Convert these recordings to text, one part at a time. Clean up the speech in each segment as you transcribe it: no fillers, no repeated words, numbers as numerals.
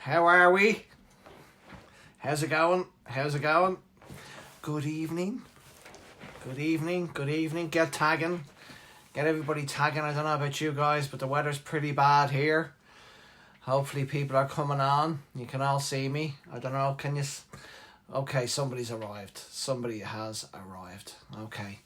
How are we? How's it going? How's it going? Good evening. Good evening. Good evening. Get tagging. Get everybody tagging. I don't know about you guys, but the weather's pretty bad here. Hopefully people are coming on. You can all see me. I don't know. Can you? Okay, somebody's arrived. Somebody has arrived. Okay.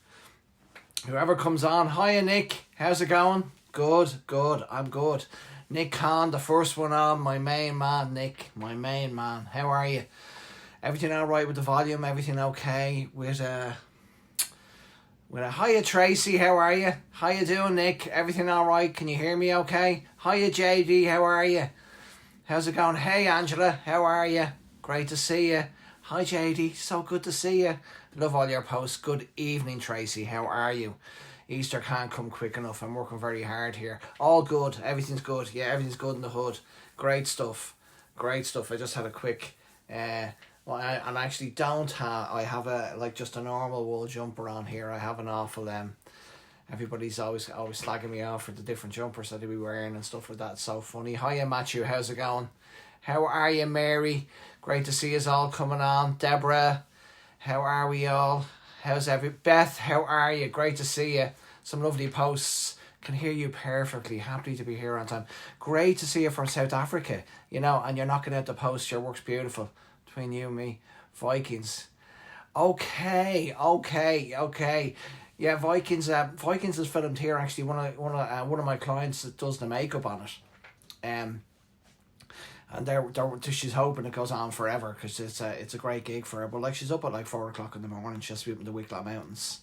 Whoever comes on. Hiya, Nick. How's it going? Good, good. I'm good. Nick Khan, the first one on. My main man, Nick. My main man. How are you? Everything all right with the volume? Everything okay? With a hiya, Tracy. How are you? How you doing, Nick? Everything all right? Can you hear me okay? Hiya, JD. How are you? How's it going? Hey, Angela. How are you? Great to see you. Hi, JD. So good to see you. Love all your posts. Good evening, Tracy. How are you? Easter can't come quick enough. I'm working very hard here. All good. Everything's good. Yeah, everything's good in the hood. Great stuff. Great stuff. I just had a quick... I actually don't have... I have just a normal wool jumper on here. I have an awful... everybody's always slagging me off for the different jumpers that they be wearing and stuff like that. It's so funny. Hiya, Matthew. How's it going? How are you, Mary? Great to see us all coming on. Deborah, how are we all? How's Beth, how are you? Great to see you. Some lovely posts. Can hear you perfectly. Happy to be here on time. Great to see you from South Africa. You know, and you're knocking out the post. Your work's beautiful. Between you and me. Vikings. Okay. Yeah, Vikings is filmed here. Actually, one of my clients that does the makeup on it. And she's hoping it goes on forever because it's a great gig for her. But like she's up at like 4 o'clock in the morning. She's up in the Wicklow Mountains.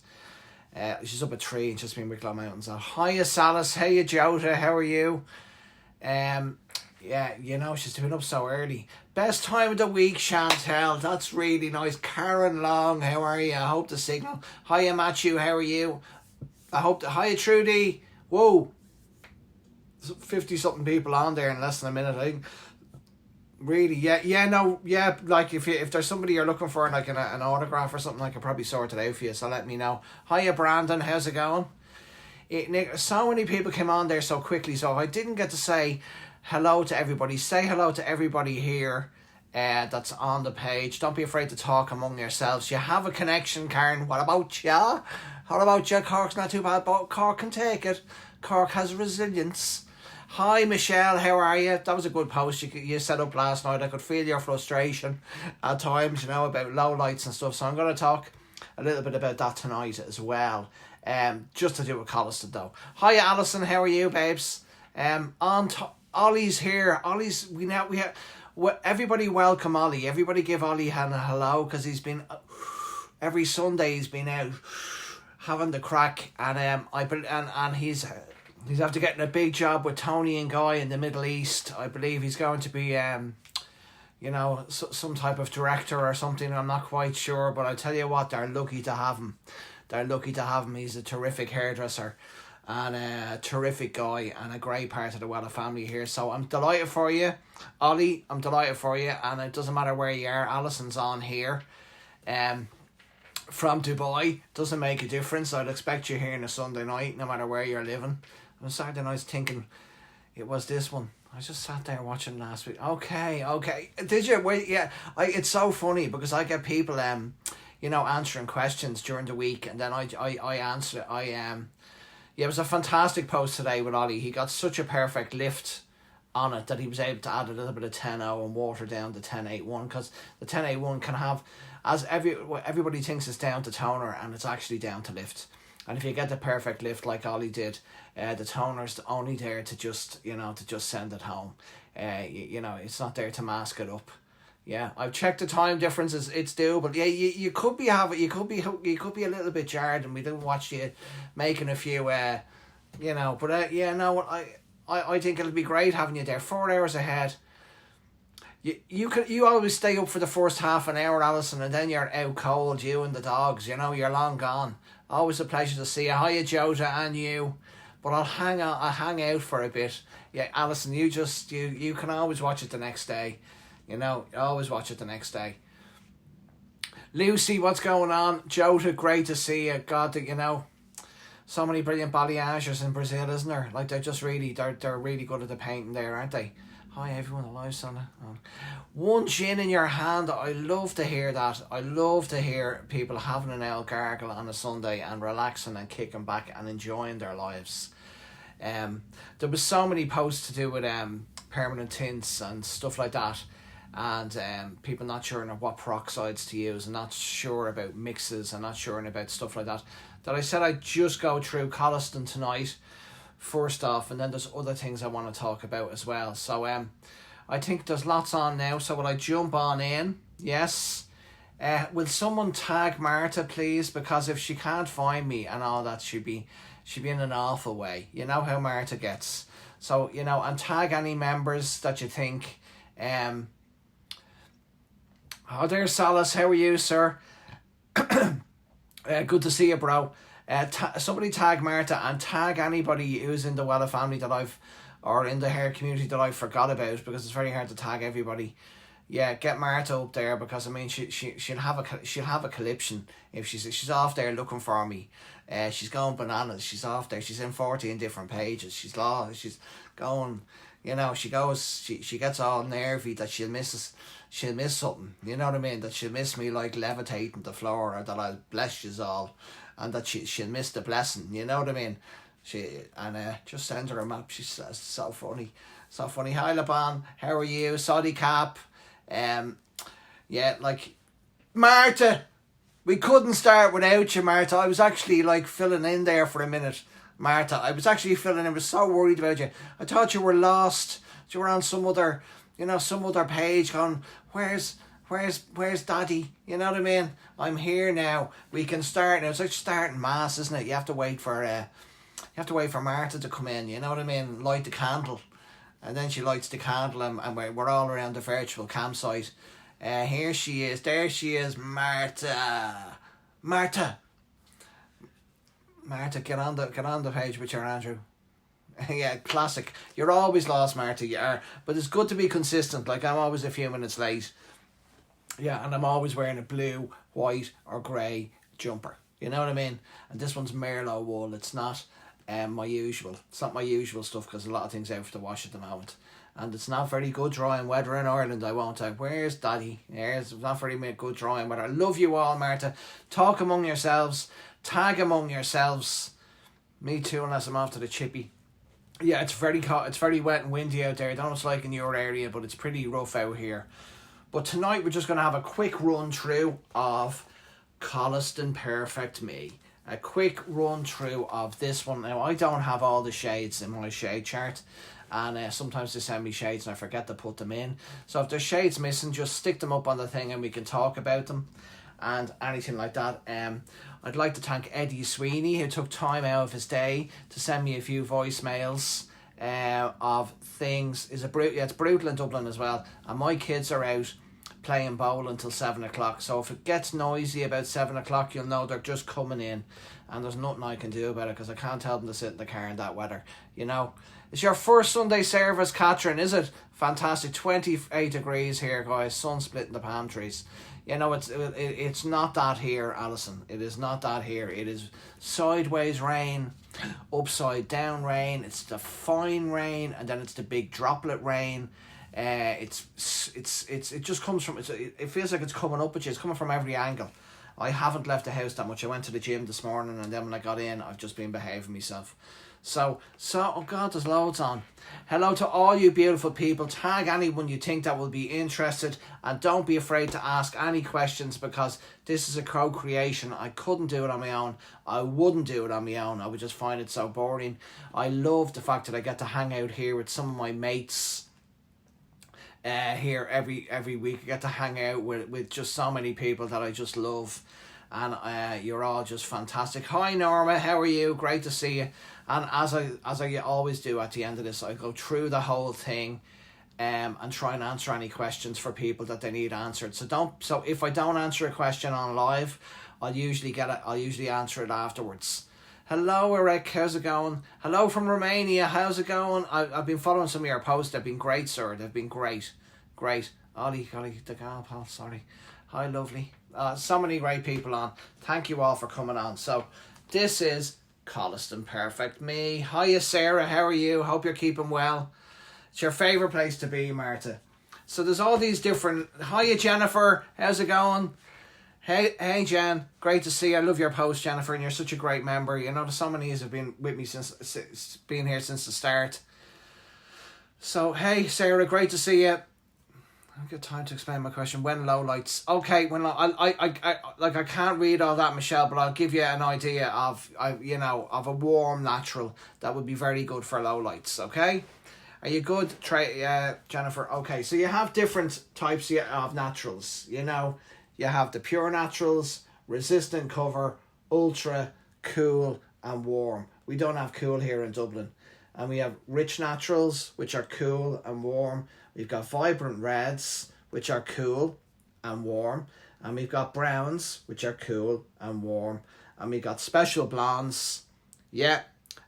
She's up at 3 and she's been in Wicklow Mountains. Hiya, Salas. Hey, Jota. How are you? Yeah, you know she's doing up so early. Best time of the week, Chantel. That's really nice. Karen Long. How are you? I hope the signal. Hiya, Matthew. How are you? Hiya, Trudy. Whoa. 50 something people on there in less than a minute. I think. Really, yeah. Like if there's somebody you're looking for, like an autograph or something, I could probably sort it out for you. So let me know. Hiya, Brandon. How's it going? Nick, so many people came on there so quickly, so I didn't get to say hello to everybody. Say hello to everybody here. That's on the page. Don't be afraid to talk among yourselves. You have a connection, Karen. What about ya? What about ya? Cork's not too bad, but Cork can take it. Cork has resilience. Hi, Michelle, how are you? That was a good post you set up last night. I could feel your frustration at times, you know, about low lights and stuff. So I'm going to talk a little bit about that tonight as well. Just to do with Colliston, though. Hi, Alison, how are you, babes? Ollie's here. Ollie's, everybody welcome Ollie. Everybody give Ollie a hello, because he's been, every Sunday he's been out having the crack, and he's after getting a big job with Tony and Guy in the Middle East. I believe he's going to be, some type of director or something. I'm not quite sure, but I tell you what, they're lucky to have him. He's a terrific hairdresser and a terrific guy and a great part of the Wella family here. So I'm delighted for you, Ollie. I'm delighted for you, and it doesn't matter where you are. Alison's on here. From Dubai, doesn't make a difference. I'd expect you here on a Sunday night, no matter where you're living. On Saturday night, I was thinking it was this one. I just sat there watching last week. Okay. Did you? Wait, yeah. It's so funny because I get people answering questions during the week, and then I answer it. It was a fantastic post today with Ollie. He got such a perfect lift on it that he was able to add a little bit of 10.0 and water down the 10.8.1, because the 10.8.1 can have, as everybody thinks it's down to toner, and it's actually down to lift. And if you get the perfect lift like Ollie did, the toner's only there to just send it home. It's not there to mask it up. Yeah, I've checked the time differences. It's doable. Yeah, you could be a little bit jarred, and we didn't watch you making a few. I think it'll be great having you there 4 hours ahead. You always stay up for the first half an hour, Alison, and then you're out cold, you and the dogs, you're long gone. Always a pleasure to see you. Hiya, Jota, and you. But I'll hang out for a bit. Yeah, Alison, you can always watch it the next day. Always watch it the next day. Lucy, what's going on? Jota, great to see you. God, so many brilliant balayagers in Brazil, isn't there? Like they're really good at the painting there, aren't they? Hi everyone, the live's on. One gin in your hand. I love to hear that. I love to hear people having an ale gargle on a Sunday and relaxing and kicking back and enjoying their lives. There was so many posts to do with permanent tints and stuff like that, and people not sure what peroxides to use and not sure about mixes and not sure about stuff like that. That I said I'd just go through Colliston tonight first off, and then there's other things I want to talk about as well. So I think there's lots on now, so will I jump on in? Yes. Will someone tag Marta please, because if she can't find me and all that, she'd be in an awful way. You know how Marta gets. So, you know, and tag any members that you think. Oh, there's Salas. How are you, sir? Good to see you, bro. Somebody tag Marta and tag anybody who's in the Wella family or in the hair community that I forgot about, because it's very hard to tag everybody. Yeah, get Marta up there, because I mean she'll have a conniption if she's off there looking for me. She's going bananas. She's off there. She's in 14 different pages. She's going. You know, she gets all nervy that she'll miss something. You know what I mean? That she'll miss me like levitating the floor, or that I'll bless yous all, and that she'll miss the blessing. You know what I mean? Just send her a map. She's so funny. So funny. Hi Laban, how are you? Soddy Cap. Yeah, like Marta, we couldn't start without you, Marta. I was actually like filling in there for a minute, Marta. I was actually filling in. I was so worried about you. I thought you were lost. You were on some other page going, where's Daddy? You know what I mean? I'm here now. We can start now. It's like starting mass, isn't it? You have to wait for Marta to come in. You know what I mean? Light the candle, and then she lights the candle, and we're all around the virtual campsite. Here she is. There she is, Marta. Marta, get on the page with your Andrew. Yeah, classic. You're always lost, Marta. You are, but it's good to be consistent. Like, I'm always a few minutes late. Yeah, and I'm always wearing a blue, white, or grey jumper. You know what I mean? And this one's Merlot wool. It's not my usual. It's not my usual stuff, because a lot of things out for the wash at the moment. And it's not very good drying weather in Ireland. I won't tell. Where's Daddy? It's not very good drying weather. I love you all, Marta. Talk among yourselves. Tag among yourselves. Me too, unless I'm off to the chippy. Yeah, it's very hot. It's very wet and windy out there. I don't know what it's like in your area, but it's pretty rough out here. But tonight we're just going to have a quick run through of Colliston Perfect Me. A quick run through of this one. Now, I don't have all the shades in my shade chart, and sometimes they send me shades and I forget to put them in. So if there's shades missing, just stick them up on the thing and we can talk about them and anything like that. I'd like to thank Eddie Sweeney, who took time out of his day to send me a few voicemails of things. It's brutal in Dublin as well, and my kids are out playing bowl until 7 o'clock. So if it gets noisy about 7 o'clock, you'll know they're just coming in, and there's nothing I can do about it, because I can't tell them to sit in the car in that weather. You know, it's your first Sunday service, Catherine, is it? Fantastic. 28 degrees here, guys. Sun splitting the palm trees. You know, it's not that here, Alison. It is not that here. It is sideways rain, upside down rain. It's the fine rain, and then it's the big droplet rain. It just comes from. It feels like it's coming up at you. It's coming from every angle. I haven't left the house that much. I went to the gym this morning, and then when I got in, I've just been behaving myself. So, oh God, there's loads on. Hello to all you beautiful people. Tag anyone you think that will be interested, and don't be afraid to ask any questions, because this is a co-creation. I couldn't do it on my own. I wouldn't do it on my own. I would just find it so boring. I love the fact that I get to hang out here with some of my mates. Here every week, I get to hang out with just so many people that I just love, and you're all just fantastic. Hi Norma, how are you? Great to see you. And as I always do at the end of this, I go through the whole thing, and try and answer any questions for people that they need answered. So if I don't answer a question on live, I'll usually answer it afterwards. Hello Eric, how's it going? Hello from Romania, how's it going? I've been following some of your posts. They've been great, sir. They've been great. Ollie, the gal, pal, sorry. Hi, lovely. So many great people on. Thank you all for coming on. So this is Colliston Perfect Me. Hiya Sarah, how are you? Hope you're keeping well. It's your favourite place to be, Marta. So there's all these different... Hiya, Jennifer. How's it going? Hey, Jen. Great to see you. I love your post, Jennifer, and you're such a great member. You know, there's so many of you have been with me since being here since the start. So, hey, Sarah, great to see you. I've got time to explain my question. When low lights? Okay, when I can't read all that, Michelle, but I'll give you an idea of a warm natural that would be very good for low lights. Okay, are you good, Jennifer? Okay, so you have different types of naturals. You know, you have the pure naturals, resistant cover, ultra, cool, and warm. We don't have cool here in Dublin, and we have rich naturals, which are cool and warm. We've got vibrant reds, which are cool and warm. And we've got browns, which are cool and warm. And we got special blondes. Yeah.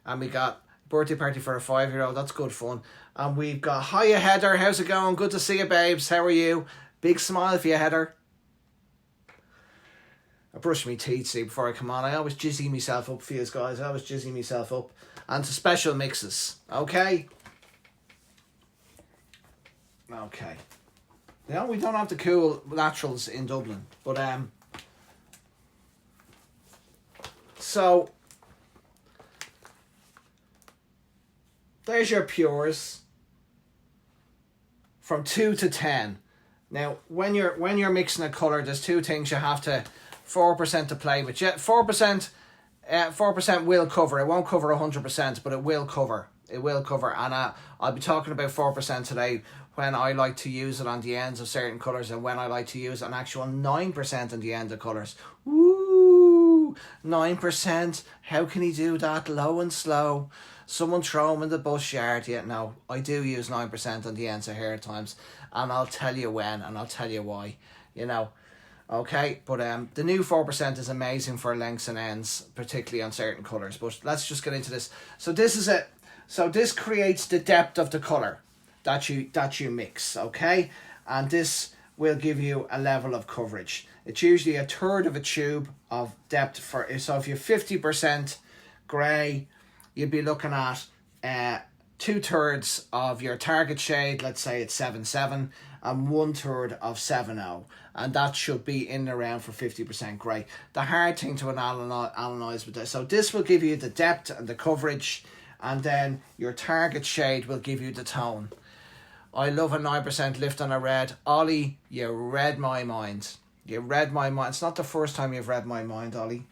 And we got birthday party for a 5-year-old. That's good fun. And we've got, hiya, Heather. How's it going? Good to see you, babes. How are you? Big smile for you, Heather. I brush my teeth, see, before I come on. I always jizzy myself up for you guys. I always jizzy myself up. And to special mixes. Okay? Okay. No, we don't have the cool naturals in Dublin, but so there's your pures from 2 to 10. Now, when you're mixing a colour, there's two things you have to 4% to play with. 4% will cover. It won't cover 100%, but it will cover. It will cover, and I'll be talking about 4% today, when I like to use it on the ends of certain colours, and when I like to use an actual 9% on the end of colours. Woo! 9%. How can he do that low and slow? Someone throw him in the bush yard. Yeah, no, I do use 9% on the ends of hair at times, and I'll tell you when, and I'll tell you why. You know, okay, but the new 4% is amazing for lengths and ends, particularly on certain colours. But let's just get into this. So this is it. So this creates the depth of the colour that you mix, okay? And this will give you a level of coverage. It's usually a third of a tube of depth for. So if you're 50% grey, you'd be looking at 2/3 of your target shade. Let's say it's 7.7, and 1/3 of 7.0, and that should be in and around for 50% grey. The hard thing to analyze with this. So this will give you the depth and the coverage, and then your target shade will give you the tone. I love a 9% lift on a red. Ollie, you read my mind. You read my mind. It's not the first time you've read my mind, Ollie,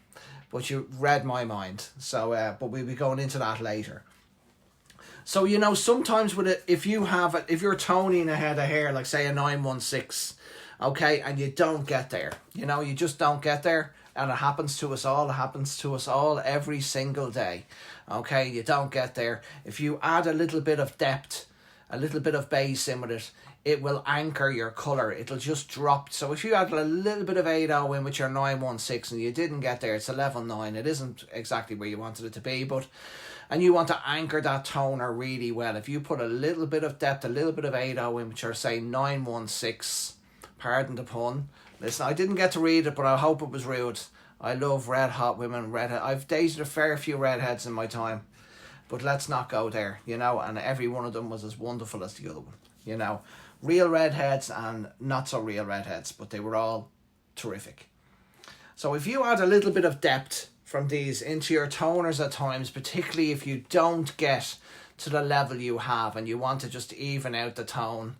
but you read my mind. So, but we'll be going into that later. So, you know, sometimes with it, if you're toning a head of hair, like say a 916, okay, and you don't get there, you know, you just don't get there, and it happens to us all. It happens to us all every single day. Okay, you don't get there. If you add a little bit of depth, a little bit of base in with it, it will anchor your colour. It'll just drop. So if you add a little bit of 8.0 in with your 916 and you didn't get there, it's a level 9. It isn't exactly where you wanted it to be, but and you want to anchor that toner really well. If you put a little bit of depth, a little bit of 8.0 in with your, say, 916, pardon the pun. Listen, I didn't get to read it, but I hope it was rude. I love red hot women, redhead. I've dated a fair few redheads in my time. But let's not go there, you know, and every one of them was as wonderful as the other one, you know. Real redheads and not so real redheads, but they were all terrific. So if you add a little bit of depth from these into your toners at times, particularly if you don't get to the level you have and you want to just even out the tone,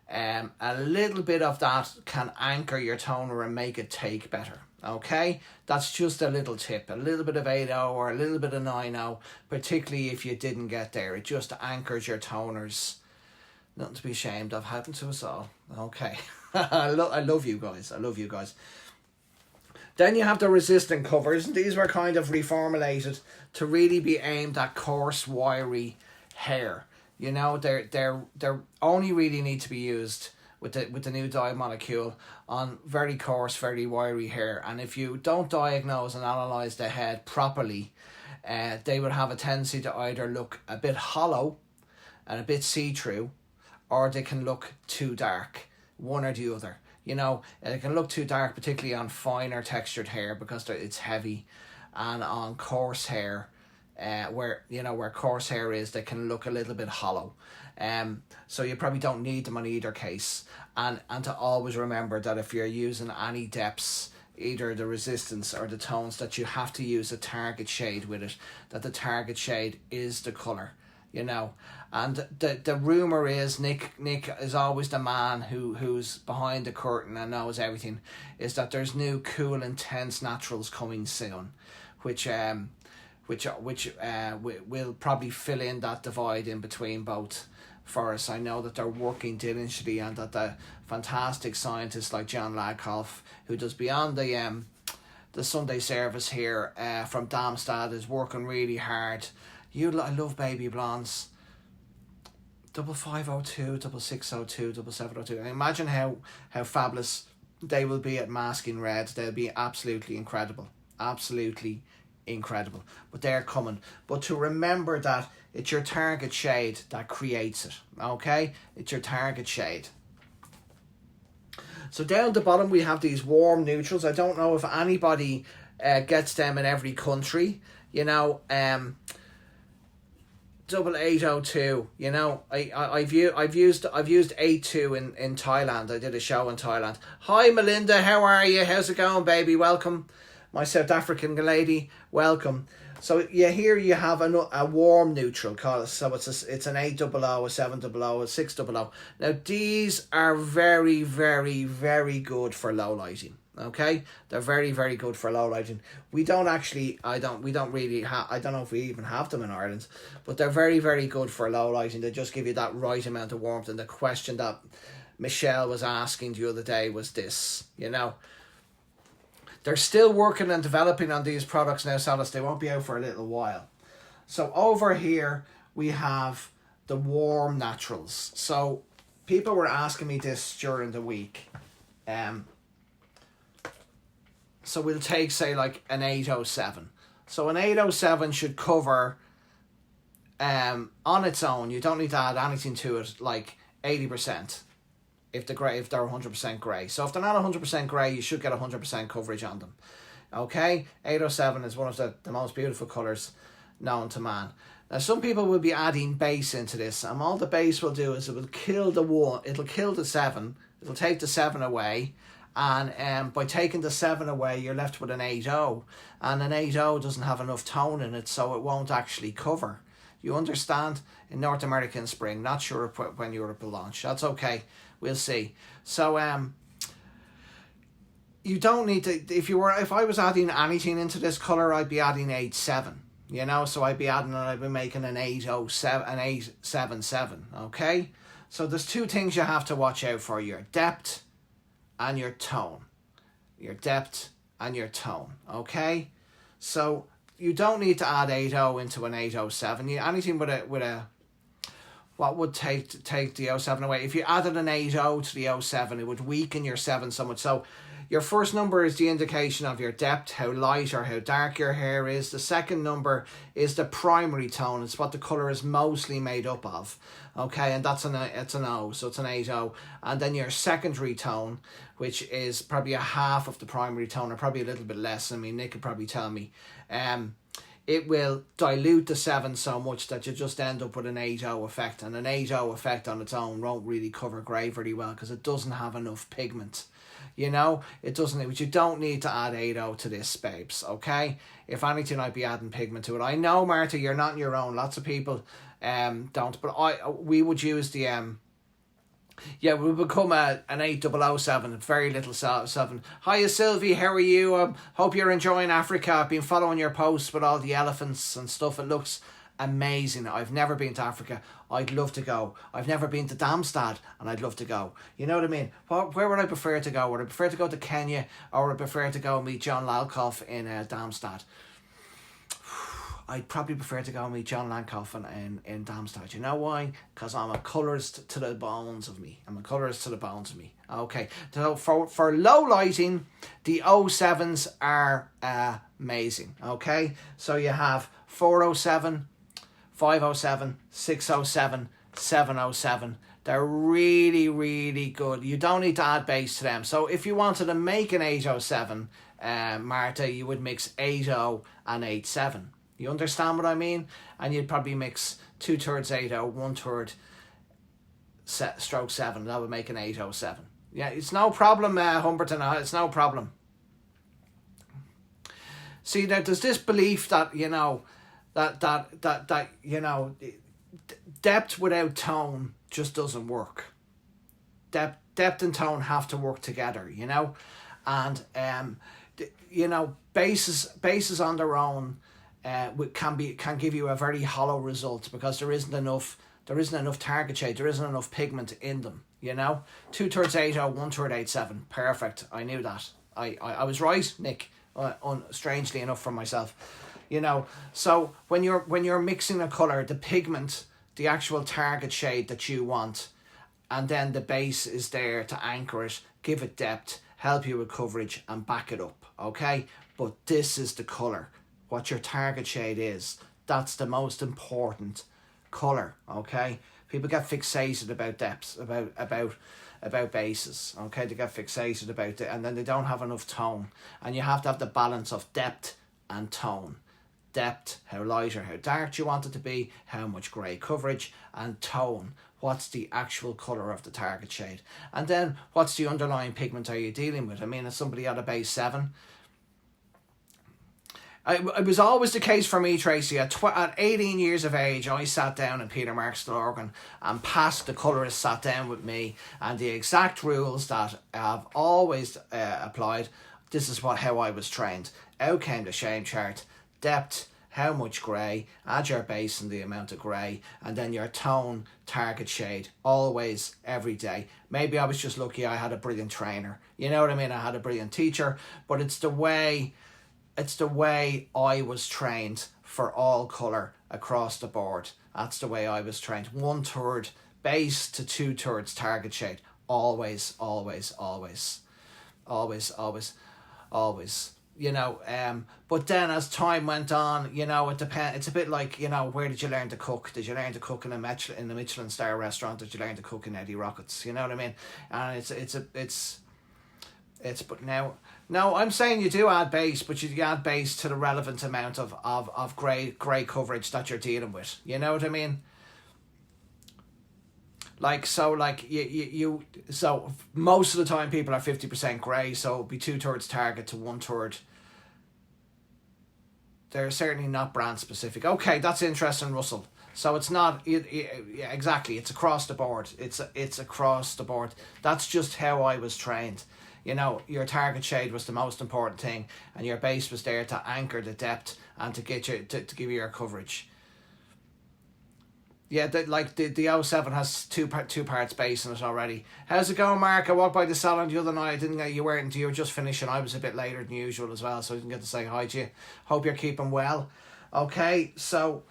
a little bit of that can anchor your toner and make it take better. Okay, that's just a little tip. A little bit of 8.0 or a little bit of 9.0, particularly if you didn't get there. It just anchors your toners. Nothing to be ashamed of. Happened to us all. Okay. I love you guys. I love you guys. Then you have the resistant covers. These were kind of reformulated to really be aimed at coarse, wiry hair. You know, they're only really need to be used with the new dye molecule on very coarse, very wiry hair. And if you don't diagnose and analyse the head properly, they would have a tendency to either look a bit hollow and a bit see-through, or they can look too dark, one or the other. You know, it can look too dark, particularly on finer textured hair because it's heavy, and on coarse hair, where, you know, where coarse hair is, they can look a little bit hollow. So you probably don't need them on either case. And to always remember that if you're using any depths, either the resistance or the tones, that you have to use a target shade with it, that the target shade is the colour, you know. And the rumour is, Nick is always the man who's behind the curtain and knows everything, is that there's new cool intense naturals coming soon, which will probably fill in that divide in between both for us. I know that they're working diligently, and that the fantastic scientists like John Ladkoff, who does Beyond the Sunday service here from Darmstadt, is working really hard. I love baby blondes. 5502, 6602, 7702. Imagine how fabulous they will be at masking red. They'll be absolutely incredible. Absolutely incredible. But they're coming. But to remember that it's your target shade that creates it. Okay? It's your target shade. So down the bottom we have these warm neutrals. I don't know if anybody gets them in every country. You know, 8802. You know, I've used 82 in Thailand. I did a show in Thailand. Hi Melinda, how are you? How's it going, baby? Welcome. My South African lady, welcome. So yeah, here you have a warm neutral, so it's an 800, a 700, a 600. Now these are very, very, very good for low lighting. Okay, they're very, very good for low lighting. We don't know if we even have them in Ireland, but they're very, very good for low lighting. They just give you that right amount of warmth. And the question that Michelle was asking the other day was this, you know. They're still working and developing on these products now, Salas. They won't be out for a little while. So over here we have the warm naturals. So people were asking me this during the week. So we'll take, say, like an 807. So an 807 should cover on its own. You don't need to add anything to it, like 80%. If they're 100% grey. So if they're not 100% grey, you should get 100% coverage on them. Okay? 807 is one of the most beautiful colours known to man. Now some people will be adding base into this, and all the base will do is it will kill the 1, it'll kill the 7, it'll take the 7 away, and by taking the 7 away you're left with an 80, and an 80 doesn't have enough tone in it, so it won't actually cover. You understand? In North America in spring, not sure when Europe will launch. That's okay. We'll see. So you don't need to, if I was adding anything into this colour, I'd be adding 87. You know, so I'd be making an 807, an 877. Okay? So there's two things you have to watch out for: your depth and your tone. Your depth and your tone. Okay? So you don't need to add 80 into an 807. Anything with a what would take the 07 away? If you added an 80 to the 07, it would weaken your 7 so much. So your first number is the indication of your depth, how light or how dark your hair is. The second number is the primary tone. It's what the colour is mostly made up of. Okay, and it's an O, so it's an 80. And then your secondary tone, which is probably a half of the primary tone, or probably a little bit less. I mean, Nick could probably tell me. It will dilute the 7 so much that you just end up with an 80 effect. And an 80 effect on its own won't really cover grey very well, because it doesn't have enough pigment. You know, it doesn't, but you don't need to add 80 to this, babes, okay? If anything, I'd be adding pigment to it. I know, Martha, you're not on your own. Lots of people don't, but we would use the yeah, we'll become an 8007, very little 7. Hiya Sylvie, how are you? Hope you're enjoying Africa. I've been following your posts with all the elephants and stuff. It looks amazing. I've never been to Africa. I'd love to go. I've never been to Darmstadt, and I'd love to go. You know what I mean? Where would I prefer to go? Would I prefer to go to Kenya, or would I prefer to go meet John Lalkoff in Darmstadt? I'd probably prefer to go and meet John Lalkoff in Darmstadt. You know why? Because I'm a colourist to the bones of me. Okay. So for low lighting, the 07s are amazing. Okay. So you have 407, 507, 607, 707. They're really, really good. You don't need to add base to them. So if you wanted to make an 807, Martha, you would mix 80 and 87. You understand what I mean? And you'd probably mix 2/3 80, 1/3 stroke 7. That would make an 807. Yeah, it's no problem, Humberton. It's no problem. See, there's this belief that, you know, that you know, depth without tone just doesn't work. Depth and tone have to work together, you know, and you know, bases on their own can give you a very hollow result, because there isn't enough target shade, there isn't enough pigment in them, you know. 2/3 80, 1/3 87, perfect. I knew that. I was right, Nick. Strangely enough for myself, you know. So when you're mixing a color, the pigment, the actual target shade that you want, and then the base is there to anchor it, give it depth, help you with coverage, and back it up. Okay, but this is the color. What your target shade is, that's the most important color. Okay, people get fixated about depths, about bases. Okay, they get fixated about it, and then they don't have enough tone. And you have to have the balance of depth and tone. Depth, how light or how dark you want it to be, how much grey coverage, and tone, what's the actual colour of the target shade. And then what's the underlying pigment are you dealing with? I mean, is somebody at a base 7? It was always the case for me, Tracy. At 18 years of age, I sat down in Peter Marks Lorgan, and Pat, the colourist, sat down with me, and the exact rules that I've always applied, this is how I was trained. Out came the shame chart, depth, how much grey, add your base and the amount of grey, and then your tone, target shade, always, every day. Maybe I was just lucky I had a brilliant trainer. You know what I mean? I had a brilliant teacher, but it's the way I was trained for all colour across the board. That's the way I was trained. 1/3 base to 2/3 target shade. Always, always, always. Always, always, always. You know, but then as time went on, you know, it depends. It's a bit like, you know, where did you learn to cook? Did you learn to cook in the Michelin star restaurant? Did you learn to cook in Eddie Rockets? You know what I mean? And it's but now, no, I'm saying you do add base, but you add base to the relevant amount of grey coverage that you're dealing with. You know what I mean? Like, so, like, so most of the time people are 50% grey, so it'll be 2/3 target to 1/3. They're certainly not brand specific. Okay, that's interesting, Russell. So it's not, yeah, exactly, it's across the board. It's across the board. That's just how I was trained. You know, your target shade was the most important thing, and your base was there to anchor the depth and to get you to give you your coverage. Yeah, the 07 has two parts base in it already. How's it going, Mark? I walked by the salon the other night. I didn't get you weren't. You were just finishing. I was a bit later than usual as well, so I didn't get to say hi to you. Hope you're keeping well. Okay, so,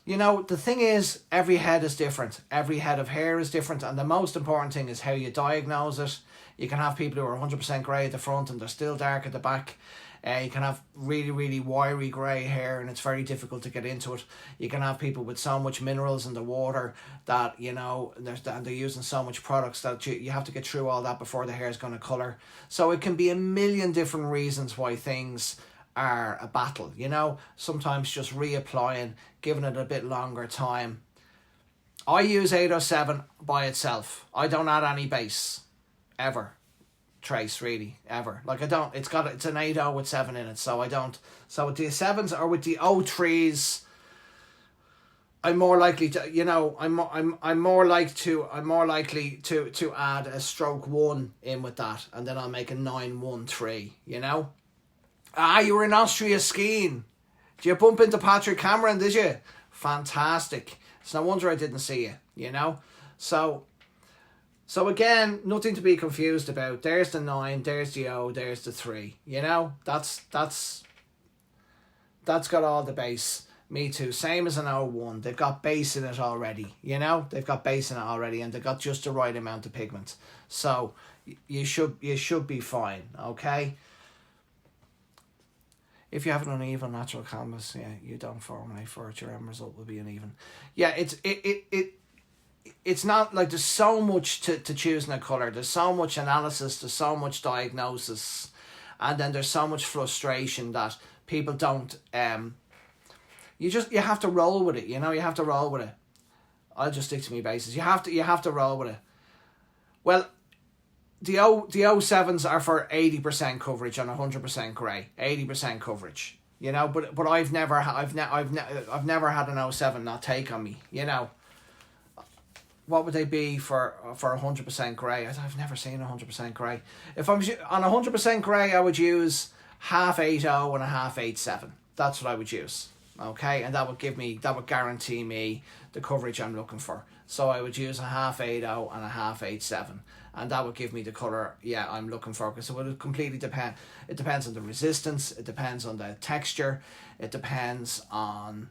you know, the thing is, every head is different. Every head of hair is different, and the most important thing is how you diagnose it. You can have people who are 100% grey at the front and they're still dark at the back. You can have really, really wiry grey hair and it's very difficult to get into it. You can have people with so much minerals in the water that, you know, they're using so much products that you have to get through all that before the hair is going to colour. So it can be a million different reasons why things are a battle, you know. Sometimes just reapplying, giving it a bit longer time. I use 807 by itself. I don't add any base. Ever. Trace, really, ever. Like, I don't, it's an 80 with 7 in it, so I don't. So with the 7s or with the 03s, I'm more likely to, you know, I'm more likely to add a stroke 1 in with that, and then I'll make a 913, you know. You were in Austria skiing. Did you bump into Patrick Cameron, did you? Fantastic. It's no wonder I didn't see you, you know. So again, nothing to be confused about. There's the 9, there's the O, there's the 3. You know, that's got all the base. Me too. Same as an 01. They've got base in it already. You know, they've got base in it already, and they've got just the right amount of pigment. So you should be fine. Okay. If you have an uneven natural canvas, yeah, you don't formulate for it. Your end result will be uneven. Yeah, it's not like there's so much to choosing a colour. There's so much analysis, there's so much diagnosis, and then there's so much frustration that people don't You have to roll with it, you know, you have to roll with it. I'll just stick to my bases. You have to roll with it. Well, the 07s are for 80% coverage on 100% grey, 80% coverage. You know, but I've never had an 07 not take on me. You know, what would they be for 100% grey? I've never seen 100% grey. If I'm on 100% grey, I would use half 80 and a half 87. That's what I would use. Okay, and that would guarantee me the coverage I'm looking for. So I would use a half 80 and a half 87, and that would give me the colour I'm looking for. Because it would completely depend. It depends on the resistance. It depends on the texture. It depends on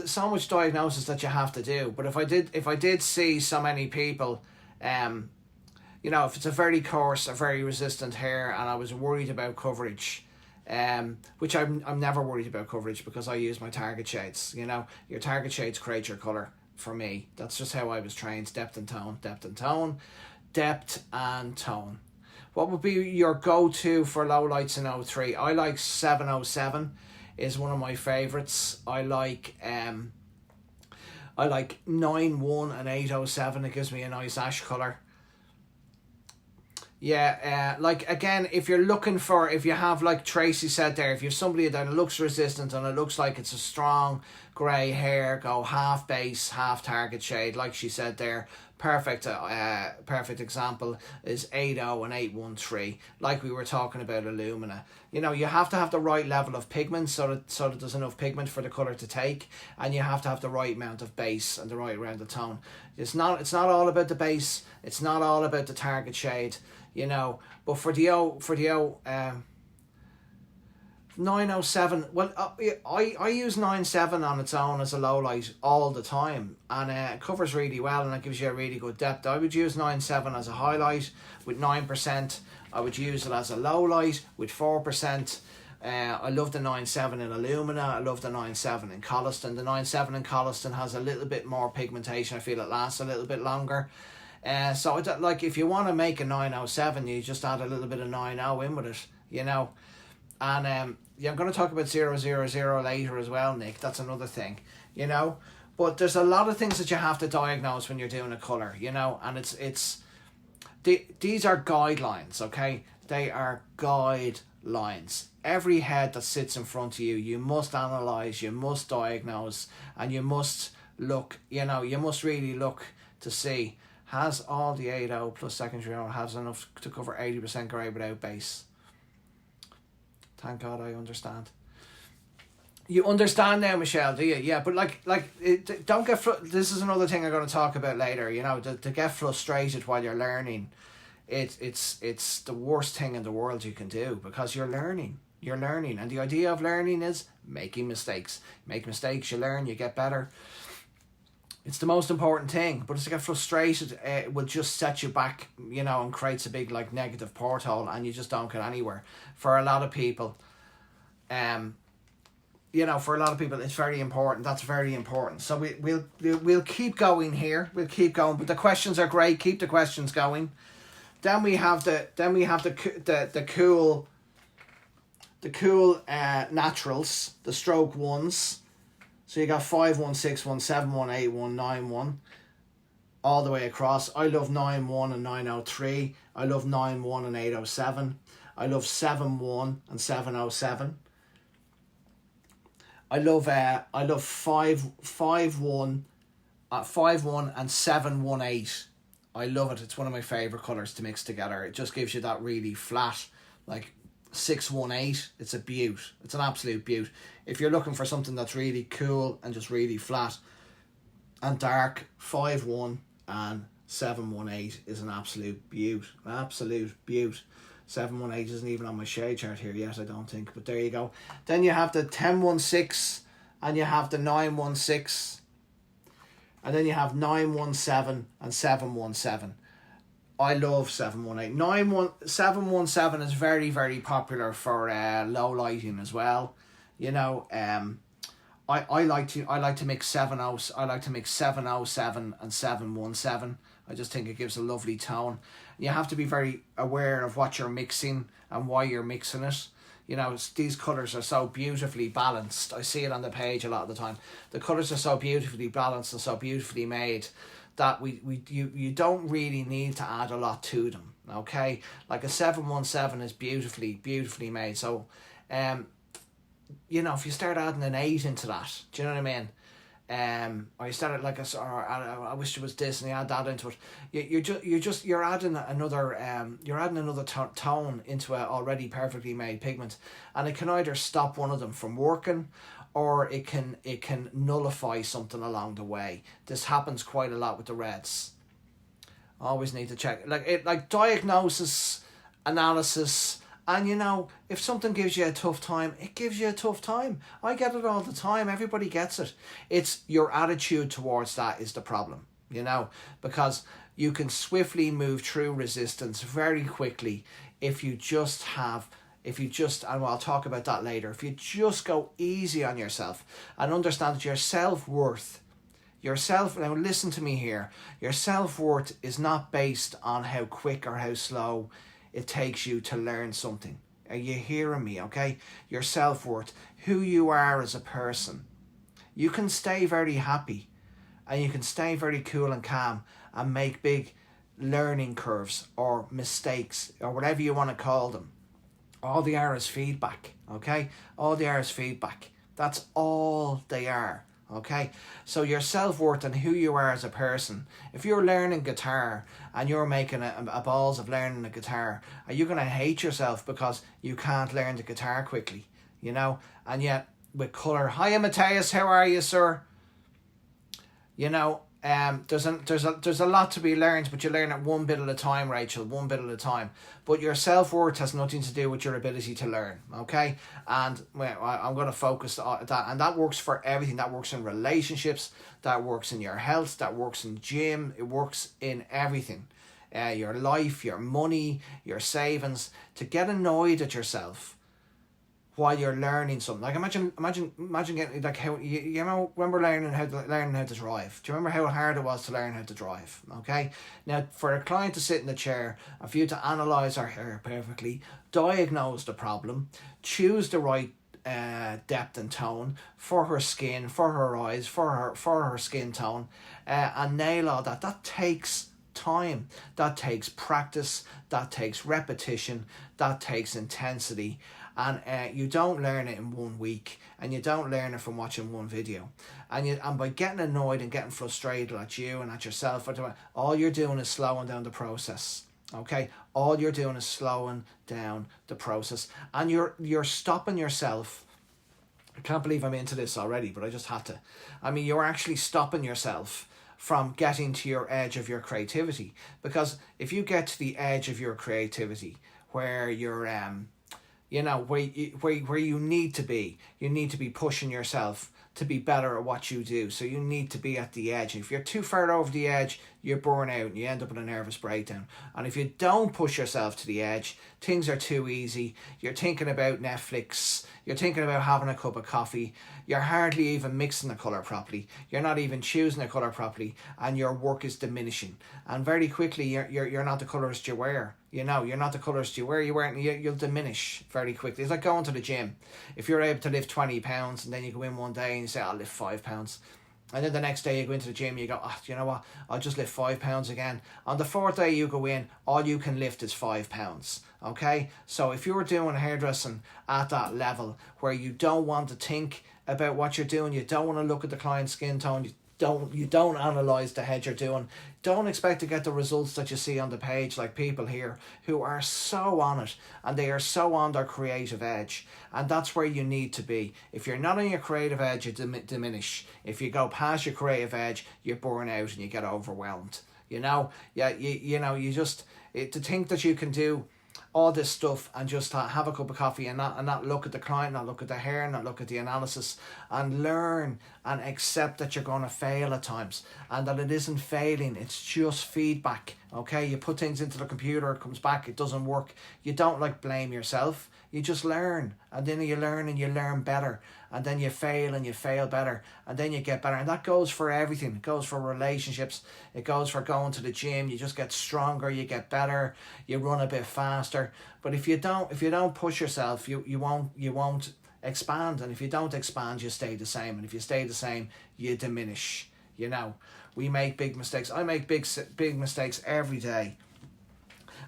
so much diagnosis that you have to do. But if I did see so many people, you know, if it's a very coarse, a very resistant hair, and I was worried about coverage. Which I'm never worried about coverage because I use my target shades. You know, your target shades create your colour for me. That's just how I was trained. Depth and tone, depth and tone, depth and tone. What would be your go-to for low lights in 03? I like 707 is one of my favourites. I like 91 and 807. It gives me a nice ash colour. Yeah, like again, if you have, like Tracy said there, if you have somebody that looks resistant and it looks like it's a strong grey hair, go half base, half target shade, like she said there. Perfect example is 80 and 813, like we were talking about Illumina. You know, you have to have the right level of pigment so that there's enough pigment for the colour to take, and you have to have the right amount of base and the right amount of tone. It's not all about the base, it's not all about the target shade. You know, but for the 907, well, I use 97 on its own as a low light all the time, and it covers really well and it gives you a really good depth. I would use 97 as a highlight with 9%. I would use it as a low light with 4%. I love the 97 in Illumina. I love the 97 in Colliston. The 97 in Colliston has a little bit more pigmentation. I feel it lasts a little bit longer. So like if you want to make a 907, you just add a little bit of 90 in with it, you know. And I'm going to talk about 000 later as well, Nick. That's another thing, you know. But there's a lot of things that you have to diagnose when you're doing a colour, you know. And these are guidelines, okay? They are guidelines. Every head that sits in front of you, you must analyse, you must diagnose, and you must look, you know, you must really look to see, has all the 80 plus secondary has enough to cover 80% grey without base? Thank God I understand. You understand now, Michelle, do you? Yeah, but don't get this is another thing I'm going to talk about later. You know, to get frustrated while you're learning, it's the worst thing in the world you can do, because you're learning, and the idea of learning is making mistakes. Make mistakes, you learn, you get better. It's the most important thing, but to get frustrated, it will just set you back, you know, and creates a big negative porthole, and you just don't get anywhere. For a lot of people, you know, it's very important. That's very important. So we'll keep going here. We'll keep going, but the questions are great. Keep the questions going. Then we have the cool naturals, the stroke ones. So you got 5161, 7181, 91 all the way across. I love 91 and 903. I love 91 and 807. I love 71 and 707. I love 51 and 718. I love it. It's one of my favourite colours to mix together. It just gives you that really flat, 618. It's a beaut. It's an absolute beaut. If you're looking for something that's really cool and just really flat and dark, 51 and 718 is an absolute beaut. An absolute beaut. 718 isn't even on my shade chart here yet, I don't think, but there you go. Then you have the 1016 and you have the 916, and then you have 917 and 717. I love 718. 717 is very, very popular for low lighting as well. You know, I like to mix 707 and 717. I just think it gives a lovely tone. You have to be very aware of what you're mixing and why you're mixing it. You know, these colours are so beautifully balanced. I see it on the page a lot of the time. The colours are so beautifully balanced and so beautifully made that you don't really need to add a lot to them. Okay, like a 717 is beautifully made. So, you know, if you start adding an 8 into that, do you know what I mean? Or you started like I wish there was this, and you add that into it. You're adding another tone into a already perfectly made pigment, and it can either stop one of them from working, or it can nullify something along the way. This happens quite a lot with the reds. Always need to check like diagnosis, analysis. And you know, if something gives you a tough time, it gives you a tough time. I get it all the time. Everybody gets it. It's your attitude towards that is the problem, you know, because you can swiftly move through resistance very quickly if you just, and I'll talk about that later, if you just go easy on yourself and understand that your self-worth, now listen to me here, your self-worth is not based on how quick or how slow it takes you to learn something. Are you hearing me, okay? Your self-worth, who you are as a person. You can stay very happy and you can stay very cool and calm and make big learning curves or mistakes or whatever you want to call them. All they are is feedback, okay? All they are is feedback. That's all they are. Okay, so your self-worth and who you are as a person. If you're learning guitar and you're making a balls of learning a guitar, are you going to hate yourself because you can't learn the guitar quickly, you know? And yet with colour, hiya Matthias, how are you, sir? You know, there's a lot to be learned, but you learn it one bit at a time, Rachel, one bit at a time. But your self-worth has nothing to do with your ability to learn, okay? And well, I'm going to focus on that, and that works for everything. That works in relationships, that works in your health, that works in gym, it works in everything. Your life, your money, your savings. To get annoyed at yourself while you're learning something, like imagine getting like how you know when we're learning how to drive. Do you remember how hard it was to learn how to drive? Okay, now for a client to sit in the chair and for you to analyze her hair perfectly, diagnose the problem, choose the right depth and tone for her skin, for her eyes, for her skin tone, and nail all that. That takes time, that takes practice, that takes repetition, that takes intensity. And you don't learn it in 1 week, and you don't learn it from watching one video. And by getting annoyed and getting frustrated at you and at yourself, all you're doing is slowing down the process. Okay, all you're doing is slowing down the process, and you're stopping yourself. I can't believe I'm into this already, but I just had to. I mean, you're actually stopping yourself from getting to your edge of your creativity, because if you get to the edge of your creativity, where you're you know, where you need to be pushing yourself to be better at what you do. So you need to be at the edge. If you're too far over the edge, you burn out and you end up in a nervous breakdown. And if you don't push yourself to the edge, things are too easy. You're thinking about Netflix. You're thinking about having a cup of coffee. You're hardly even mixing the colour properly. You're not even choosing the colour properly, and your work is diminishing. And very quickly, you're not the colourist you wear. You know, you're not the colourist you wear. You'll diminish very quickly. It's like going to the gym. If you're able to lift 20 pounds and then you go in one day and you say, I'll lift 5 pounds. And then the next day you go into the gym and you go, oh, you know what, I'll just lift 5 pounds again. On the fourth day you go in, all you can lift is 5 pounds. Okay? So if you're doing hairdressing at that level where you don't want to think about what you're doing, you don't want to look at the client's skin tone, you don't analyze the head you're doing, don't expect to get the results that you see on the page, like people here who are so on it and they are so on their creative edge, and that's where you need to be. If you're not on your creative edge, you diminish. If you go past your creative edge, you burn out and you get overwhelmed. You know, to think that you can do all this stuff and just have a cup of coffee and not look at the client, not look at the hair, not look at the analysis, and learn and accept that you're going to fail at times, and that it isn't failing, it's just feedback. Okay, you put things into the computer, it comes back, it doesn't work. You don't blame yourself. You just learn, and then you learn and you learn better, and then you fail and you fail better, and then you get better. And that goes for everything. It goes for relationships, it goes for going to the gym. You just get stronger, you get better, you run a bit faster, faster. But if you don't push yourself, you won't expand. And if you don't expand, you stay the same. And if you stay the same, you diminish. You know, we make big mistakes. I make big mistakes every day.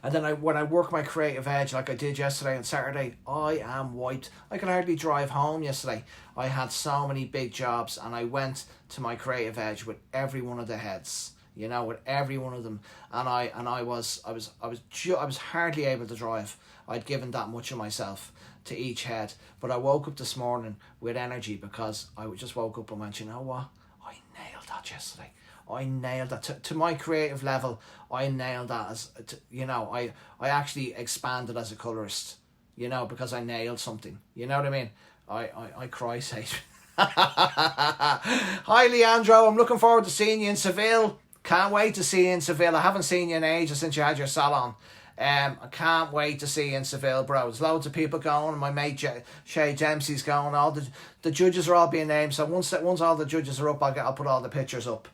And then when I work my creative edge like I did yesterday and Saturday, I am wiped. I could hardly drive home yesterday. I had so many big jobs, and I went to my creative edge with every one of the heads. You know, with every one of them, and I was hardly able to drive. I'd given that much of myself to each head, but I woke up this morning with energy because I just woke up and went, you know what? I nailed that yesterday. I nailed that to my creative level. I nailed that I actually expanded as a colorist, you know, because I nailed something. You know what I mean? I cry, say. Hi, Leandro. I'm looking forward to seeing you in Seville. Can't wait to see you in Seville. I haven't seen you in ages since you had your salon. I can't wait to see you in Seville, bro. There's loads of people going. My mate Shay Dempsey's going. All the judges are all being named. So once all the judges are up, I'll put all the pictures up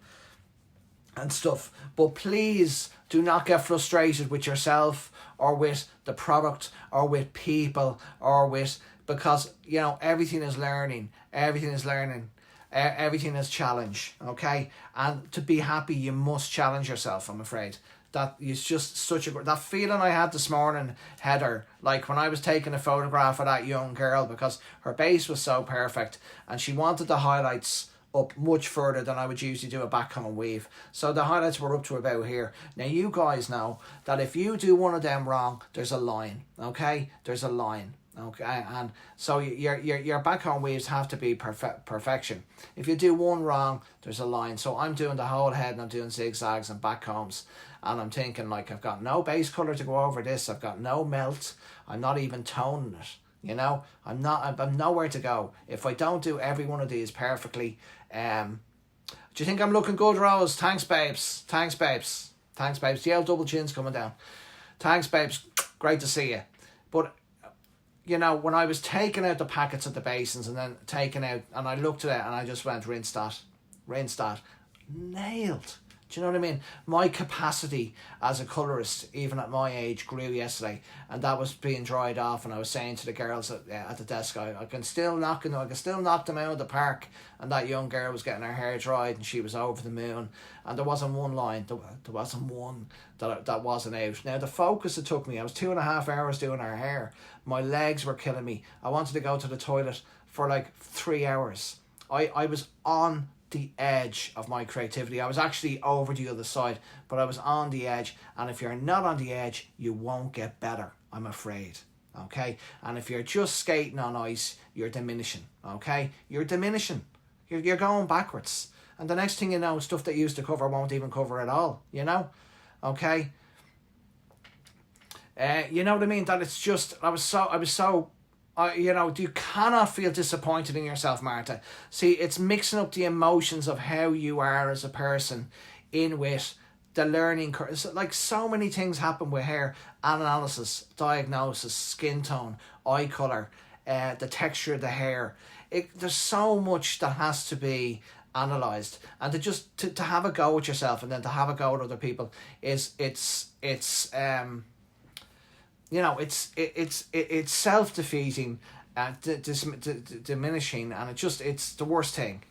and stuff. But please do not get frustrated with yourself or with the product or with people or with, because you know everything is learning. Everything is challenge. Okay, and to be happy, you must challenge yourself. I'm afraid that is just such a that feeling I had this morning, Heather. Like when I was taking a photograph of that young girl, because her base was so perfect and she wanted the highlights up much further than I would usually do a backcomb weave. So the highlights were up to about here. Now you guys know that if you do one of them wrong, there's a line. Okay, there's a line. Okay, and so your backcomb weaves have to be perfection. If you do one wrong, there's a line. So I'm doing the whole head and I'm doing zigzags and backcombs, and I'm thinking like I've got no base color to go over this. I've got no melt. I'm not even toning it. You know, I'm nowhere to go if I don't do every one of these perfectly. Do you think I'm looking good, Rose? Thanks, babes. Thanks, babes. Thanks, babes. The old double chin's coming down. Thanks, babes. Great to see you. But you know, when I was taking out the packets of the basins and then taking out, and I looked at it and I just went, rinse that, nailed. Do you know what I mean? My capacity as a colourist, even at my age, grew yesterday, and that was being dried off. And I was saying to the girls at the desk, I can still knock them out of the park. And that young girl was getting her hair dried, and she was over the moon. And there wasn't one line, there wasn't one that wasn't out. Now the focus it took me, I was 2.5 hours doing her hair. My legs were killing me. I wanted to go to the toilet for like 3 hours. I was on the edge of my creativity. I was actually over the other side, but I was on the edge. And if you're not on the edge, you won't get better, I'm afraid. Okay, and if you're just skating on ice, you're diminishing. Okay, you're diminishing. You're going backwards, and the next thing you know, stuff that you used to cover won't even cover at all. You know, okay. You know what I mean? That it's just I was so. You know, you cannot feel disappointed in yourself, Martha. See, it's mixing up the emotions of how you are as a person in with the learning curve. Like so many things happen with hair: analysis, diagnosis, skin tone, eye colour, the texture of the hair. There's so much that has to be analysed, and to have a go at yourself and then to have a go at other people it's you know, it's self-defeating, diminishing, and it's the worst thing.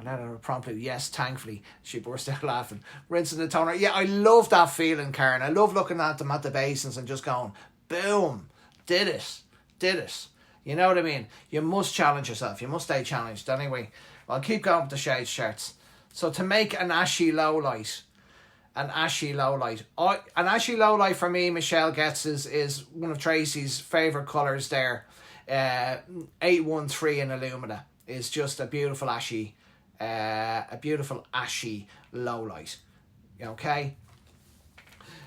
I let her promptly, yes, thankfully, she burst out laughing. Rinsing the toner. Yeah, I love that feeling, Karen. I love looking at them at the basins and just going, boom, did it. You know what I mean? You must challenge yourself. You must stay challenged. Anyway, I'll keep going with the shades charts. So to make an ashy low light, an ashy lowlight for me, Michelle gets is one of Tracy's favourite colours there. 813 in Illumina is just a beautiful ashy lowlight. Okay?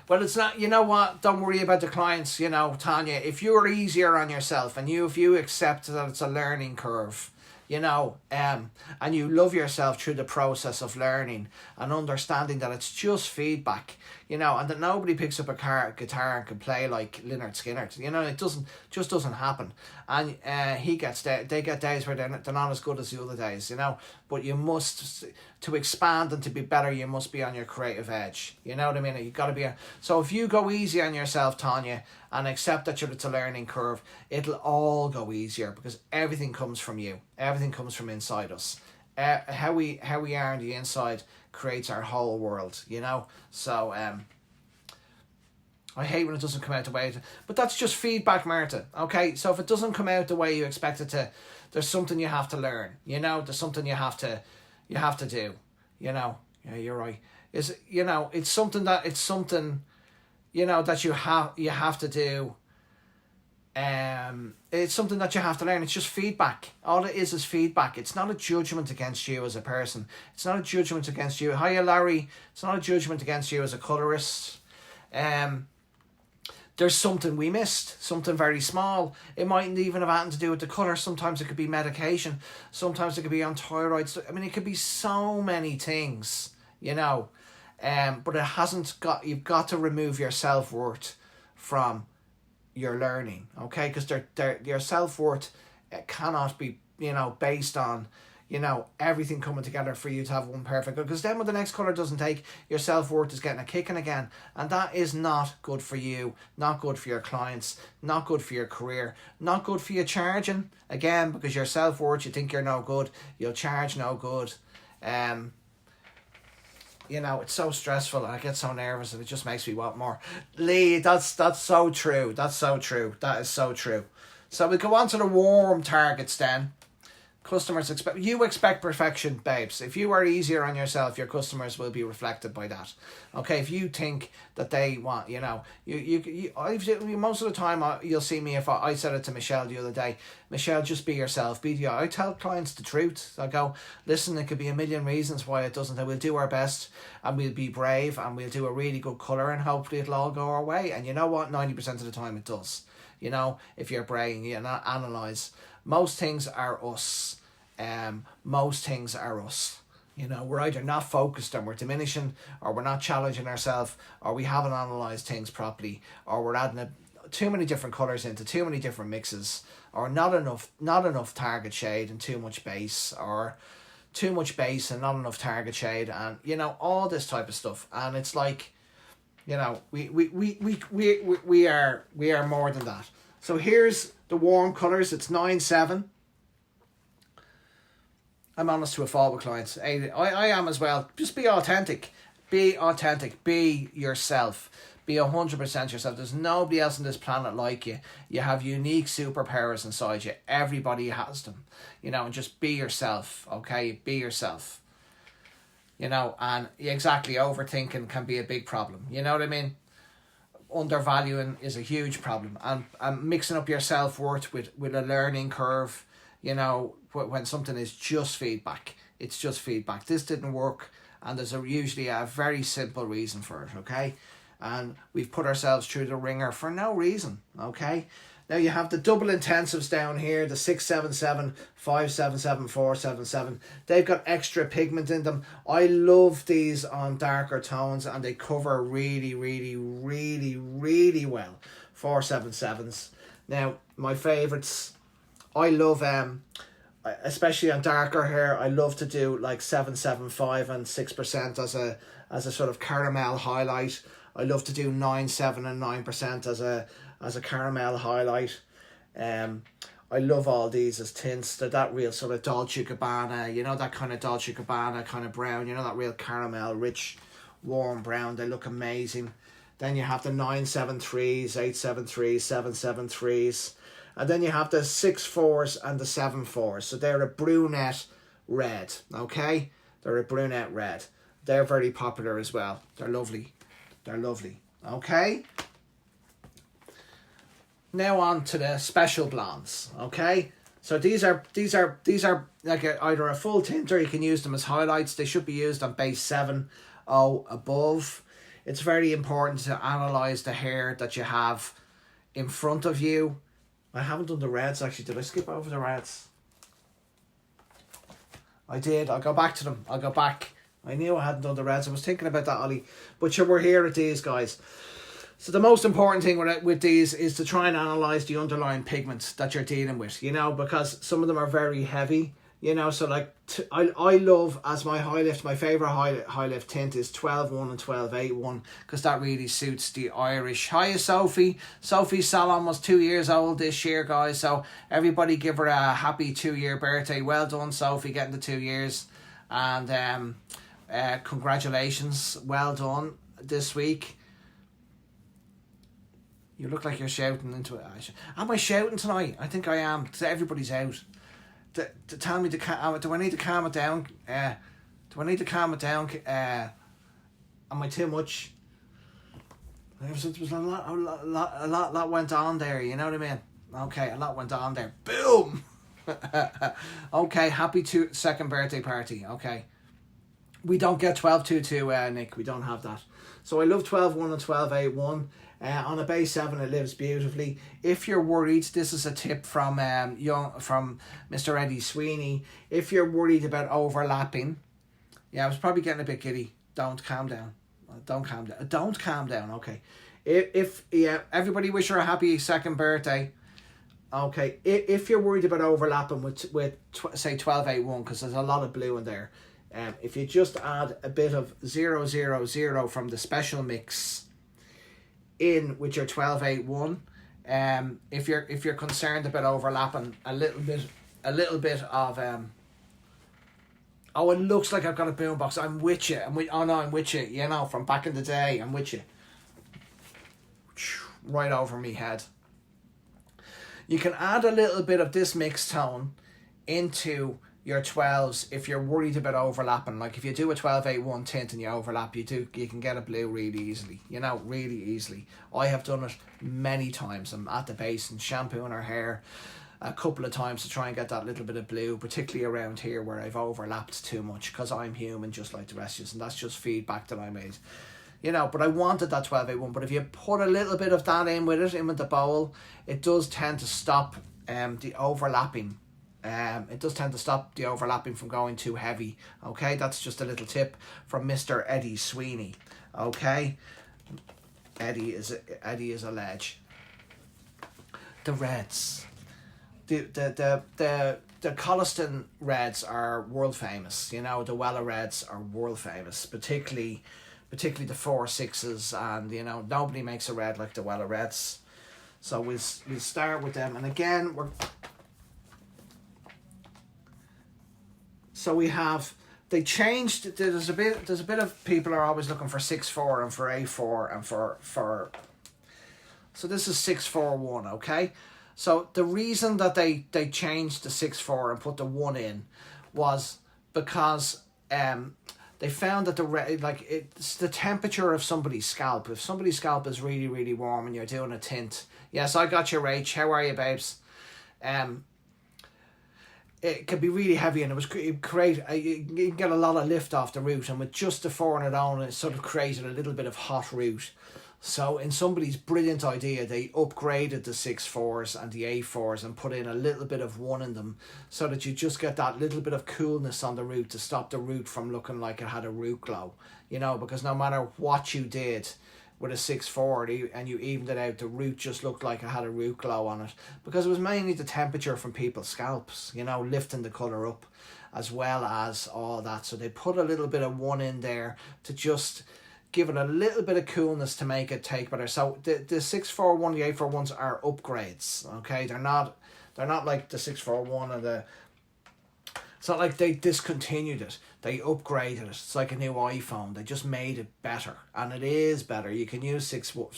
Well, it's not, you know what, don't worry about the clients, you know, Tanya. If you're easier on yourself and if you accept that it's a learning curve, you know, and you love yourself through the process of learning and understanding that it's just feedback, you know, and that nobody picks up a guitar and can play like Lynyrd Skynyrd. You know, it doesn't happen. And they get days where they're not as good as the other days, you know. but you must, to expand and to be better, you must be on your creative edge. You know what I mean? You got to be. So if you go easy on yourself, Tanya, and accept that it's a learning curve, it'll all go easier because everything comes from you. Everything comes from inside us. How we are on the inside creates our whole world, you know? So, I hate when it doesn't come out the way but that's just feedback, Martha. Okay, so if it doesn't come out the way you expect it to, there's something you have to learn. You know, there's something you have to do. You know, yeah, you're right. It's something that you have to do. It's something that you have to learn. It's just feedback. All it is feedback. It's not a judgment against you as a person. It's not a judgment against you. Hiya, Larry. It's not a judgment against you as a colorist. There's something we missed, something very small. It mightn't even have anything to do with the colour. Sometimes it could be medication. Sometimes it could be on thyroid. I mean, it could be so many things, you know. But it hasn't got, you've got to remove your self-worth from your learning, okay? Because your self-worth cannot be, you know, based on, you know, everything coming together for you to have one perfect. Because then when the next colour doesn't take, your self-worth is getting a kicking again. And that is not good for you, not good for your clients, not good for your career, not good for your charging. Again, because your self-worth, you think you're no good, you'll charge no good. You know, it's so stressful and I get so nervous and it just makes me want more. Lee, that's so true. That's so true. That is so true. So we go on to the warm targets then. Customers expect perfection, babes. If you are easier on yourself, your customers will be reflected by that. Okay, if you think that they want, you know, most of the time you'll see me, if I said it to Michelle the other day, Michelle, just be yourself. I tell clients the truth. I go, listen, it could be a million reasons why it doesn't, and we'll do our best and we'll be brave and we'll do a really good colour and hopefully it'll all go our way. And you know what? 90% of the time it does. You know, if you're brave, you know, analyse. Most things are us. Most things are us. You know, we're either not focused and we're diminishing, or we're not challenging ourselves, or we haven't analysed things properly, or we're adding too many different colours into too many different mixes, or not enough target shade and too much base, or too much base and not enough target shade, and you know, all this type of stuff. And it's like, you know, we are more than that. So here's the warm colours. It's 9-7. I'm honest to a fault with clients. I am as well. Just be authentic. Be authentic. Be yourself. Be 100% yourself. There's nobody else on this planet like you. You have unique superpowers inside you. Everybody has them. You know, and just be yourself. Okay? Be yourself. You know, and exactly, overthinking can be a big problem. You know what I mean? Undervaluing is a huge problem. And mixing up your self-worth with a learning curve, you know, when something is just feedback. It's just feedback. This didn't work, and there's usually a very simple reason for it, okay? And we've put ourselves through the ringer for no reason, okay? Now you have the double intensives down here, the 677, 577, 477. They've got extra pigment in them. I love these on darker tones, and they cover really, really, really, really well. 477s. Now, my favourites, I love, especially on darker hair, I love to do like 775 and 6% as a sort of caramel highlight. I love to do 9.7 and 9% as a caramel highlight. I love all these as tints. They're that real sort of Dolce & Gabbana, you know, that kind of Dolce & Gabbana kind of brown, you know, that real caramel, rich, warm brown. They look amazing. Then you have the 973s, 873s, 773s. And then you have the 6.4s and the 7.4s. So they're a brunette red, okay? They're a brunette red. They're very popular as well. They're lovely. They're lovely, okay? Now on to the special blondes, okay? So these are like either a full tint, or you can use them as highlights. They should be used on base 7 or above. It's very important to analyse the hair that you have in front of you. I haven't done the reds actually. Did I skip over the reds? I did. I'll go back to them. I'll go back. I knew I hadn't done the reds. I was thinking about that, Ollie. But we're here at these, guys. So the most important thing with these is to try and analyse the underlying pigments that you're dealing with, you know, because some of them are very heavy. You know, so like I love, as my high lift, my favourite high lift tint is 12-1 and 12-8-1, because that really suits the Irish. Hiya Sophie. Sophie's salon was 2 years old this year, guys, so everybody give her a happy 2-year birthday. Well done, Sophie, getting the 2 years, and congratulations, well done this week. You look like you're shouting into it. Am I shouting tonight? I think I am. Everybody's out. To tell me to do I need to calm it down? Do I need to calm it down? Am I too much? There was a lot went on there. You know what I mean? Okay, a lot went on there. Boom. Okay, happy second birthday party. Okay, we don't get 12-2-2, Nick. We don't have that. So I love 12-1 and 12-8-1. On a base 7, it lives beautifully. If you're worried, this is a tip from Mr. Eddie Sweeney. If you're worried about overlapping, I was probably getting a bit giddy. Don't calm down. Don't calm down. Don't calm down. Okay. If everybody wish her a happy second birthday. Okay. If you're worried about overlapping with say 12-8-1, because there's a lot of blue in there. If you just add a bit of 0-0-0 from the special mix in with your 12-8-1, if you're concerned about overlapping a little bit of oh, it looks like I've got a boombox. I'm with you. I'm with you. You know, from back in the day, I'm with you. Right over me head. You can add a little bit of this mixed tone into your 12s if you're worried about overlapping. Like if you do a 12-8-1 tint and you overlap, you can get a blue really easily. You know, really easily. I have done it many times. I'm at the base and shampooing her hair a couple of times to try and get that little bit of blue, particularly around here where I've overlapped too much, because I'm human just like the rest of us, and that's just feedback that I made. You know, but I wanted that 12-8-1, but if you put a little bit of that in with the bowl, it does tend to stop the overlapping. It does tend to stop the overlapping from going too heavy. Okay, that's just a little tip from Mr. Eddie Sweeney. Okay, Eddie is a ledge. The reds, the Colliston reds are world famous. You know, the Wella reds are world famous, particularly the 4-6s, and you know, nobody makes a red like the Wella reds. So we'll start with them, and again So they changed. There's a bit of people are always looking for 6-4 and for A4 and for. So this is 6-4-1, okay. So the reason that they changed the 6-4 and put the 1 in was because they found that it's the temperature of somebody's scalp. If somebody's scalp is really, really warm and you're doing a tint. Yes, I got you, Rach. How are you, babes? It could be really heavy, and it was great. You can get a lot of lift off the root, and with just the 4 on it on, it sort of created a little bit of hot root. So in somebody's brilliant idea, they upgraded the 6-4s and the A4s and put in a little bit of 1 in them, so that you just get that little bit of coolness on the root to stop the root from looking like it had a root glow. You know, because no matter what you did with a 6-4 and you evened it out, the root just looked like it had a root glow on it, because it was mainly the temperature from people's scalps, you know, lifting the colour up as well as all that. So they put a little bit of 1 in there to just give it a little bit of coolness to make it take better. So the 6-4-1, the 8-4-1s are upgrades, okay? They're not like the 6-4-1 and the... It's not like they discontinued it. They upgraded it. It's like a new iPhone. They just made it better. And it is better. You can use 6.0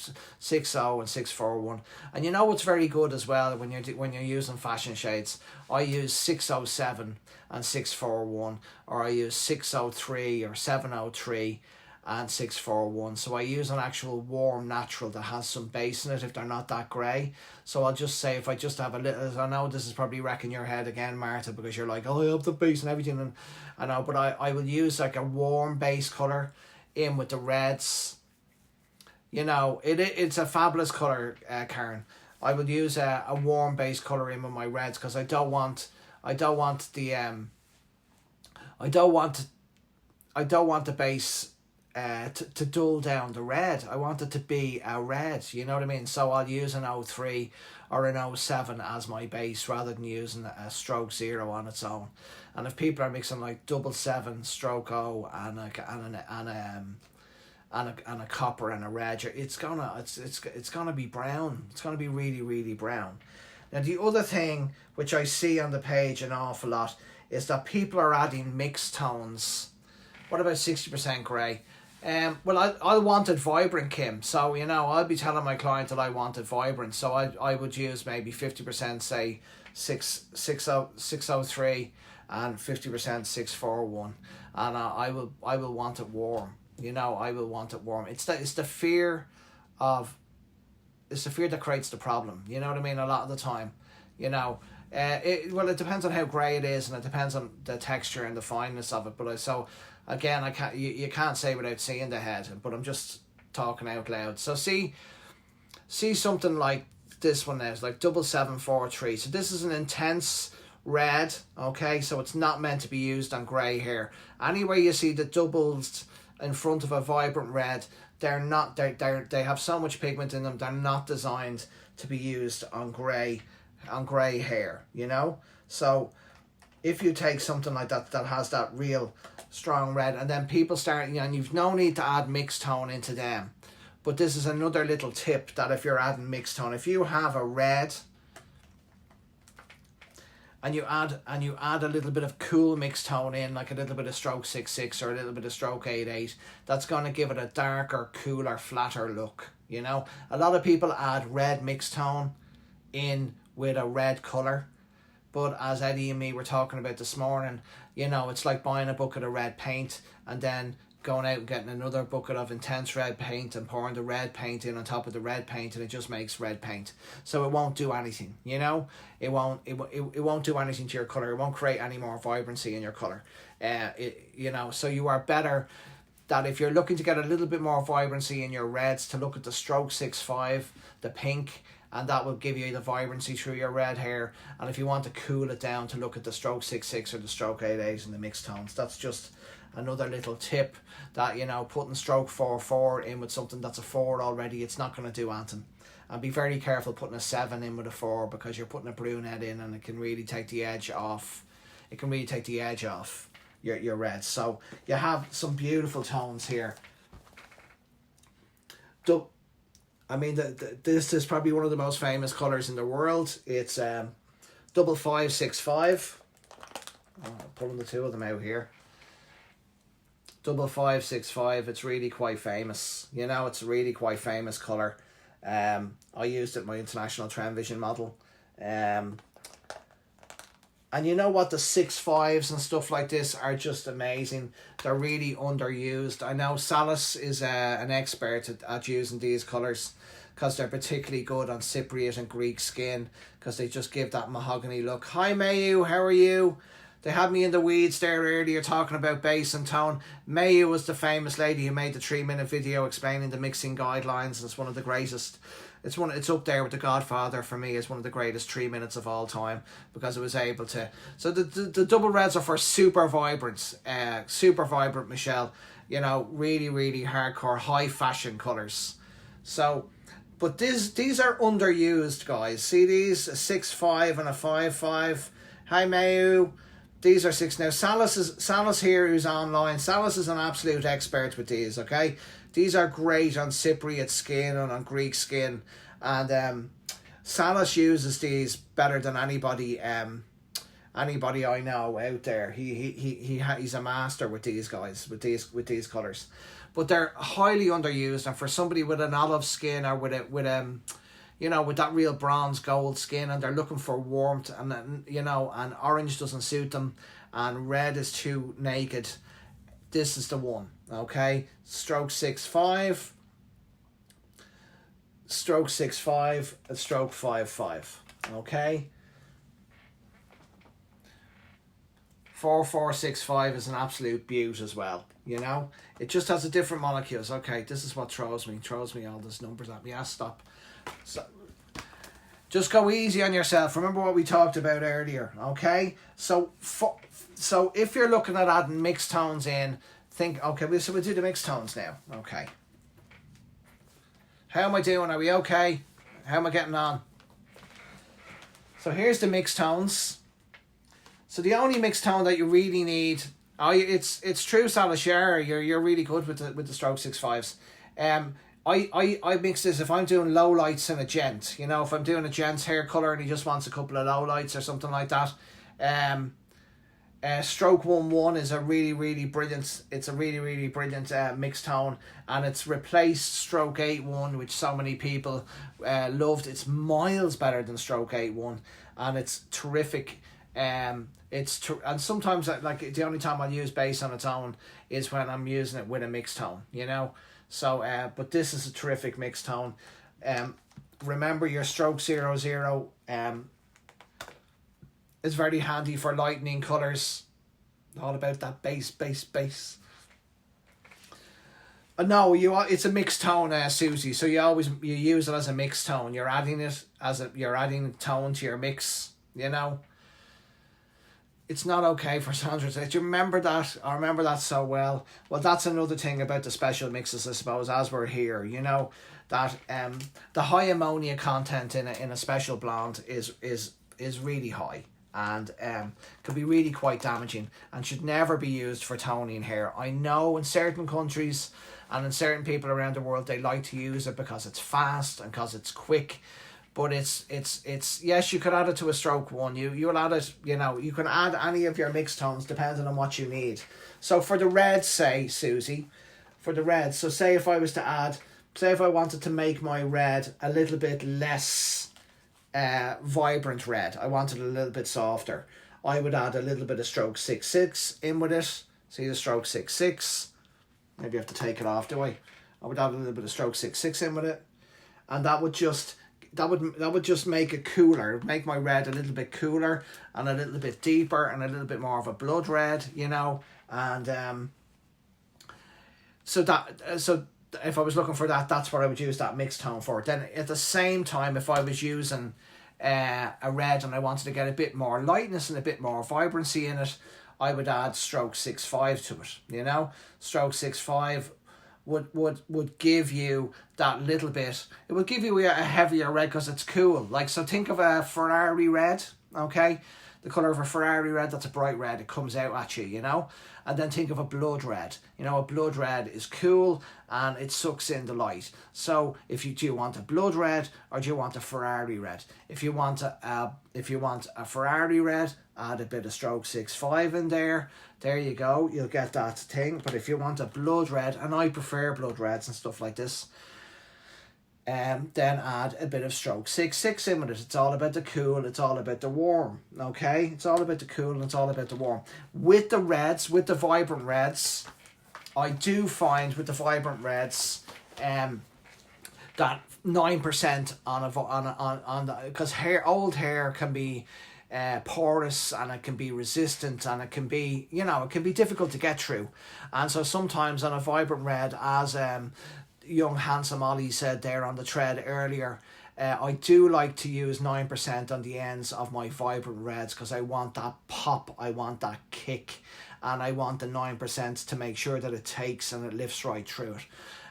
and 6.4.1. And you know what's very good as well when you're using fashion shades? I use 607 and 6.4.1. Or I use 603 or 703 and 6.4.1. So I use an actual warm natural that has some base in it if they're not that grey. So I'll just say, if I just have a little, I know this is probably wrecking your head again, Martha, because you're like, oh, I have the base and everything, and I know, but I will use like a warm base colour in with the reds. You know, it's a fabulous colour, Karen. I will use a warm base colour in with my reds, because I don't want the base to dull down the red. I want it to be a red, you know what I mean? So I'll use an 03 or an 07 as my base rather than using a stroke 0 on its own. And if people are mixing like 77 stroke 0 and a copper and a red, it's gonna be brown. It's gonna be really, really brown. Now the other thing which I see on the page an awful lot is that people are adding mixed tones. What about 60% grey? Well, I wanted vibrant, Kim. So, you know, I'll be telling my client that I wanted vibrant. So I would use maybe 50%, say, 603 and 50% 641. And I will want it warm. You know, I will want it warm. It's the fear that creates the problem. You know what I mean? A lot of the time, you know. It depends on how grey it is, and it depends on the texture and the fineness of it. But again, you can't say without seeing the head. But I'm just talking out loud. So see something like this one now. It's like 7743. So this is an intense red. Okay, so it's not meant to be used on grey hair. Anywhere you see the doubles in front of a vibrant red, they're not. They have so much pigment in them. They're not designed to be used on grey hair, you know. So if you take something like that has that real strong red, and then people start, you know, and you've no need to add mixed tone into them, but this is another little tip, that if you're adding mixed tone, if you have a red and you add a little bit of cool mixed tone in, like a little bit of stroke 66 or a little bit of stroke 88, that's going to give it a darker, cooler, flatter look, you know. A lot of people add red mixed tone in with a red colour, but as Eddie and me were talking about this morning, you know, it's like buying a bucket of red paint and then going out and getting another bucket of intense red paint and pouring the red paint in on top of the red paint, and it just makes red paint. So it won't do anything, you know. It won't do anything to your colour. It won't create any more vibrancy in your colour. You know, so you are better that if you're looking to get a little bit more vibrancy in your reds, to look at the stroke 65, the pink, and that will give you the vibrancy through your red hair. And if you want to cool it down, to look at the stroke 66 or the stroke 88 and the mixed tones. That's just another little tip, that, you know, putting stroke 44 in with something that's a 4 already, it's not going to do anything. And be very careful putting a 7 in with a 4, because you're putting a brunette in and it can really take the edge off. It can really take the edge off your reds. So you have some beautiful tones here. I mean, this is probably one of the most famous colours in the world. It's 5565. I'm pulling the two of them out here. 5565. It's really quite famous. You know, it's a really quite famous colour. I used it in my International Trend Vision model. And you know what, the 6.5s and stuff like this are just amazing. They're really underused. I know Salas is an expert at using these colours, because they're particularly good on Cypriot and Greek skin, because they just give that mahogany look. Hi Mayu, how are you? They had me in the weeds there earlier talking about base and tone. Mayu was the famous lady who made the 3-minute video explaining the mixing guidelines. It's one of the greatest. It's up there with The Godfather for me as one of the greatest 3 minutes of all time, because it was able to. So the double reds are for super vibrant, Michelle. You know, really, really hardcore, high fashion colours. So, but these are underused, guys. See these, a 6.5 and a 5.5. Hi Mayu. These are 6 now. Salas here, who's online. Salas is an absolute expert with these, okay? These are great on Cypriot skin and on Greek skin. And Salas uses these better than anybody I know out there. He's a master with these guys, with these colours. But they're highly underused, and for somebody with an olive skin or with you know, with that real bronze gold skin, and they're looking for warmth, and you know, and orange doesn't suit them, and red is too naked, this is the one, okay? Stroke 6.5, stroke 6.5, and stroke 5.5, okay? 4465 is an absolute beaut as well, you know? It just has a different molecules. Okay, this is what throws me all those numbers at me. Stop. So just go easy on yourself. Remember what we talked about earlier, okay? So if you're looking at adding mixed tones in, Okay, so we'll do the mixed tones now. Okay. How am I doing? Are we okay? How am I getting on? So here's the mixed tones. So the only mixed tone that you really need, it's true Salashare, you're really good with the stroke 6.5s. I mix this if I'm doing low lights in a gent. You know, if I'm doing a gent's hair colour and he just wants a couple of low lights or something like that. Stroke 1.1 is a really brilliant. It's a really brilliant mixed tone, and it's replaced Stroke 8.1, which so many people loved. It's miles better than Stroke 8.1, and it's terrific. And sometimes like the only time I'll use bass on its own is when I'm using it with a mixed tone. You know, so but this is a terrific mixed tone. Remember your Stroke 00. Is very handy for lightening colours. All about that bass. No, it's a mixed tone, Susie. So you use it as a mixed tone. You're adding tone to your mix. You know. It's not okay for Sandra to say, do you remember that? I remember that so well. Well, that's another thing about the special mixes, I suppose, as we're here. You know that the high ammonia content in a special blonde is really high. And can be really quite damaging and should never be used for toning hair. I know in certain countries and in certain people around the world they like to use it because it's fast and because it's quick, but it's yes, you could add it to a Stroke 1. You'll add it. You know, you can add any of your mixed tones depending on what you need. So for the red, say Susie, for the red. So say if I wanted to make my red a little bit less vibrant red, I wanted it a little bit softer, I would add a little bit of Stroke 6.6 in with it. See the Stroke 6.6, maybe I have to take it off, do I would add a little bit of Stroke 6.6 in with it, and that would just make it cooler, make my red a little bit cooler and a little bit deeper and a little bit more of a blood red, you know. And so if I was looking for that, that's what I would use that mixed tone for. Then at the same time, if I was using a red and I wanted to get a bit more lightness and a bit more vibrancy in it, I would add Stroke 6.5 to it. You know, Stroke 6.5 would give you that little bit. It would give you a heavier red because it's cool. Like, so think of a Ferrari red, okay? The colour of a Ferrari red, that's a bright red. It comes out at you, you know? And then think of a blood red. You know, a blood red is cool and it sucks in the light. So do you want a blood red or do you want a Ferrari red? If you want a Ferrari red, add a bit of Stroke 6.5 in there. There you go. You'll get that thing. But if you want a blood red, and I prefer blood reds and stuff like this, then add a bit of Stroke 6.6 in with it. It's all about the cool, it's all about the warm, okay? It's all about the cool and it's all about the warm. With the reds, with the vibrant reds, I do find with the vibrant reds that 9% on the, because old hair can be porous and it can be resistant and it can be, you know, it can be difficult to get through. And so sometimes on a vibrant red, as young handsome Ollie said there on the thread earlier, I do like to use 9% on the ends of my vibrant reds because I want that pop, I want that kick, and I want the 9% to make sure that it takes and it lifts right through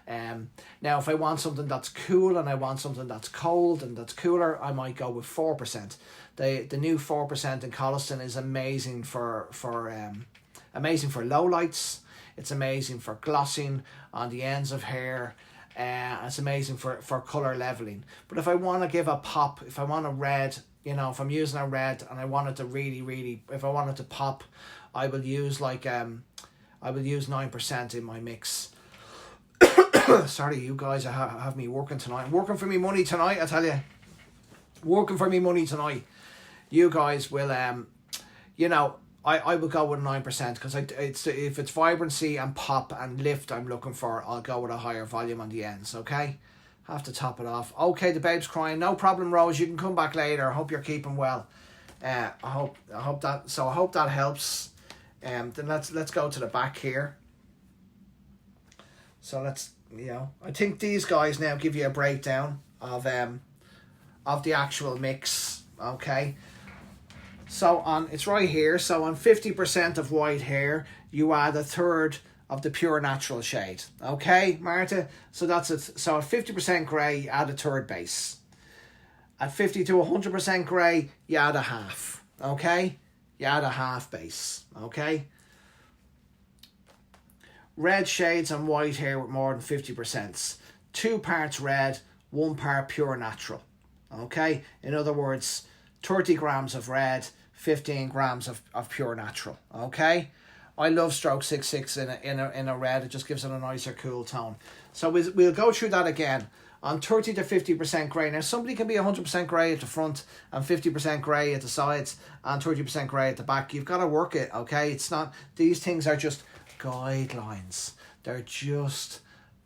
it. Now if I want something that's cool and I want something that's cold and that's cooler, I might go with 4%. The new 4% in Colliston is amazing for low lights. It's amazing for glossing on the ends of hair. It's amazing for colour levelling. But if I want to give a pop, if I want a red, you know, if I'm using a red and I want it to really, if I want it to pop, I will use 9% in my mix. Sorry, you guys, have me working tonight. I'm working for me money tonight, I tell you. Working for me money tonight. You guys will, you know, I will go with 9% because if it's vibrancy and pop and lift I'm looking for, I'll go with a higher volume on the ends, okay? Have to top it off. Okay, the babe's crying. No problem, Rose. You can come back later. I hope you're keeping well. I hope that helps. Then let's go to the back here. So let's, you know, I think these guys now give you a breakdown of the actual mix, okay? So it's right here. So on 50% of white hair, you add a third of the pure natural shade. Okay, Marta? So that's it. So at 50% grey, you add a third base. At 50 to 100% grey, you add a half. Okay? You add a half base. Okay? Red shades and white hair with more than 50%. 2 parts red, 1 part pure natural. Okay? In other words, 30 grams of red, 15 grams of pure natural. Okay? I love stroke 66 in a red. It just gives it a nicer, cool tone. So we'll go through that again. On 30 to 50% grey. Now, somebody can be 100% grey at the front and 50% grey at the sides and 30% grey at the back. You've got to work it, okay? It's not... These things are just guidelines. They're just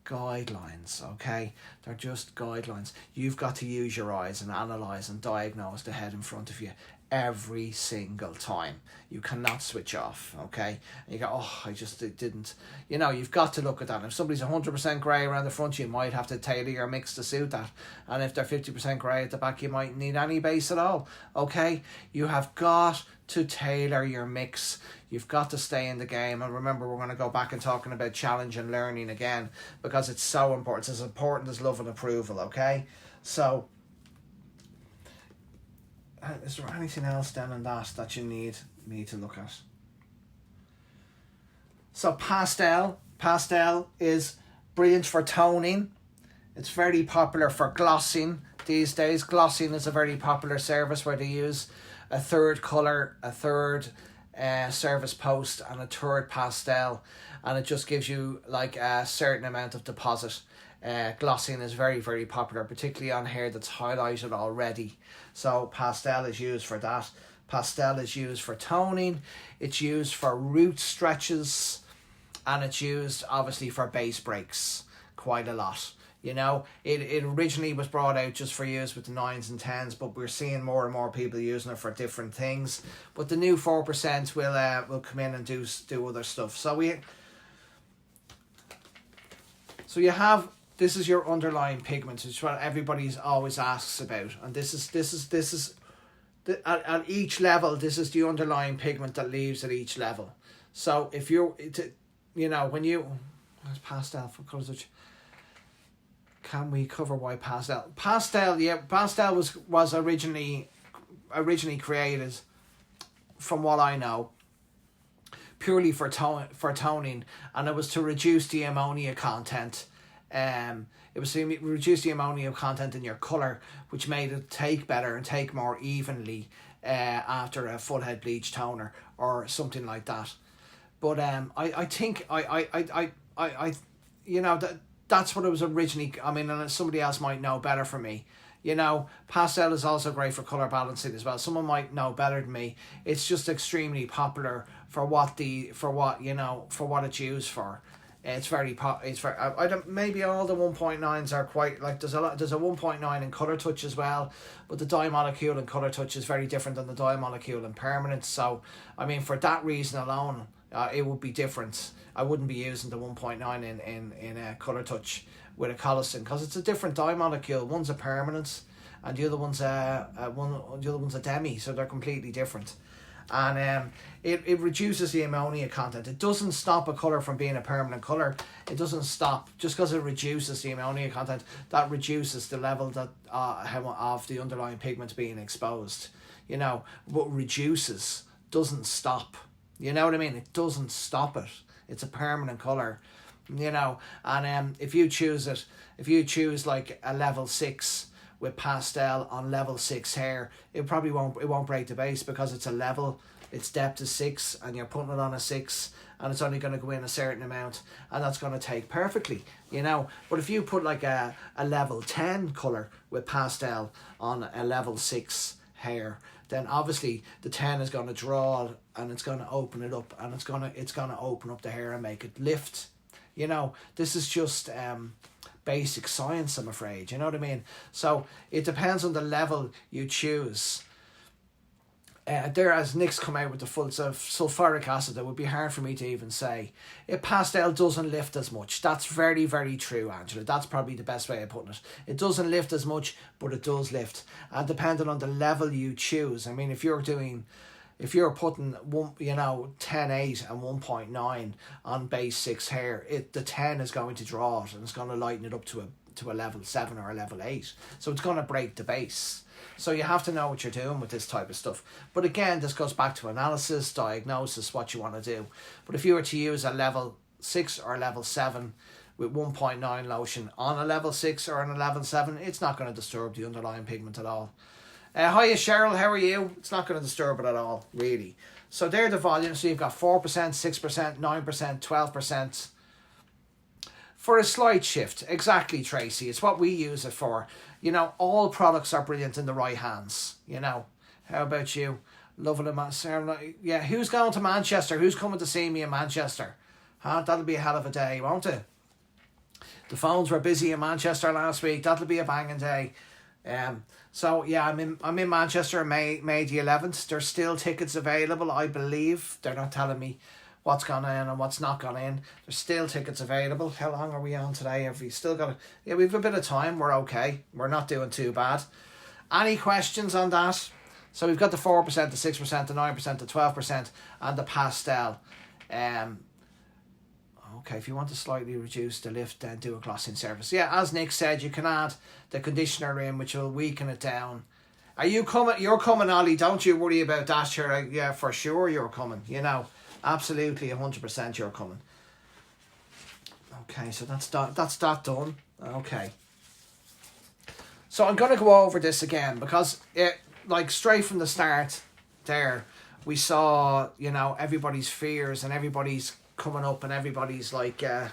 guidelines, okay? They're just guidelines. You've got to use your eyes and analyse and diagnose the head in front of you every single time. You cannot switch off, okay? And you go, oh, I just didn't. You know, you've got to look at that. If somebody's 100% grey around the front, you might have to tailor your mix to suit that. And if they're 50% grey at the back, you might need any base at all, okay? You have got to tailor your mix. You've got to stay in the game. And remember, we're going to go back and talking about challenge and learning again, because it's so important. It's as important as love and approval, okay? So, is there anything else then in that you need me to look at? So pastel is brilliant for toning. It's very popular for glossing these days. Glossing is a very popular service where they use a third colour, a third service post and a third pastel, and it just gives you like a certain amount of deposit. Glossing is very, very popular, particularly on hair that's highlighted already. So pastel is used for that. Pastel is used for toning. It's used for root stretches, and it's used obviously for base breaks quite a lot. You know, it originally was brought out just for use with the 9s and 10s, but we're seeing more and more people using it for different things. But the new 4% will come in and do other stuff. So you have, this is your underlying pigment. It's what everybody's always asks about, and this is at each level. This is the underlying pigment that leaves at each level. So if you're, you know, when you pastel for colours, which can we cover why pastel? Pastel was originally created, from what I know, purely for toning, and it was to reduce the ammonia content. It was to reduce the ammonia content in your colour, which made it take better and take more evenly after a full head bleach toner or something like that. But I think you know, that's what it was originally. I mean, and somebody else might know better for me. You know, pastel is also great for colour balancing as well. Someone might know better than me. It's just extremely popular for what it's used for. It's very I don't, maybe all the 1.9s are quite, like, there's a 1.9 in Colour Touch as well, but the dye molecule in Colour Touch is very different than the dye molecule in Permanent. So I mean, for that reason alone, it would be different. I wouldn't be using the 1.9 in Colour Touch with a collagen, because it's a different dye molecule. One's a permanent and the other one's a demi, so they're completely different. And it reduces the ammonia content. It doesn't stop a colour from being a permanent colour. It doesn't stop just because it reduces the ammonia content. That reduces the level that of the underlying pigment being exposed. You know, but reduces, doesn't stop. You know what I mean? It doesn't stop it. It's a permanent colour. You know, and if you choose like a level 6 with pastel on level 6 hair, it won't break the base, because it's a level, its depth is 6, and you're putting it on a 6, and it's only going to go in a certain amount, and that's going to take perfectly, you know. But if you put like a level 10 colour with pastel on a level 6 hair, then obviously the 10 is going to draw, and it's going to open it up, and it's going to open up the hair and make it lift. You know, this is just basic science, I'm afraid. You know what I mean? So it depends on the level you choose. There, as Nick's come out with the full sulfuric acid, that would be hard for me to even say. Pastel doesn't lift as much. That's very, very true, Angela. That's probably the best way of putting it. It doesn't lift as much, but it does lift. And depending on the level you choose. I mean, if you're doing if you're putting 10.8 and 1.9 on base 6 hair, the 10 is going to draw it and it's going to lighten it up to a level 7 or a level 8. So it's going to break the base. So you have to know what you're doing with this type of stuff. But again, this goes back to analysis, diagnosis, what you want to do. But if you were to use a level 6 or level 7 with 1.9 lotion on a level 6 or on a level 7, it's not going to disturb the underlying pigment at all. Hiya Cheryl, how are you? It's not going to disturb it at all, really. So they're the volumes. So you've got 4%, 6%, 9%, 12%. For a slight shift. Exactly, Tracy. It's what we use it for. All products are brilliant in the right hands. How about you? Loving it. Yeah, who's going to Manchester? Who's coming to see me in Manchester? That'll be a hell of a day, won't it? The phones were busy in Manchester last week. That'll be a banging day. So yeah, I'm in Manchester on May the 11th. There's still tickets available, I believe. They're not telling me what's gone in and what's not gone in. There's still tickets available. How long are we on today? Have we still got yeah, we've a bit of time. We're okay. We're not doing too bad. Any questions on that? So we've got the 4%, the 6%, the 9%, the 12%, and the pastel. Okay, if you want to slightly reduce the lift, then do a glossing surface. Yeah, as Nick said, you can add the conditioner in, which will weaken it down. Are you coming? You're coming, Ollie. Don't you worry about that. Yeah, for sure you're coming. Absolutely 100% you're coming. Okay, so that's that done. Okay. So I'm going to go over this again because straight from the start there, we saw, everybody's fears and everybody's coming up and everybody's that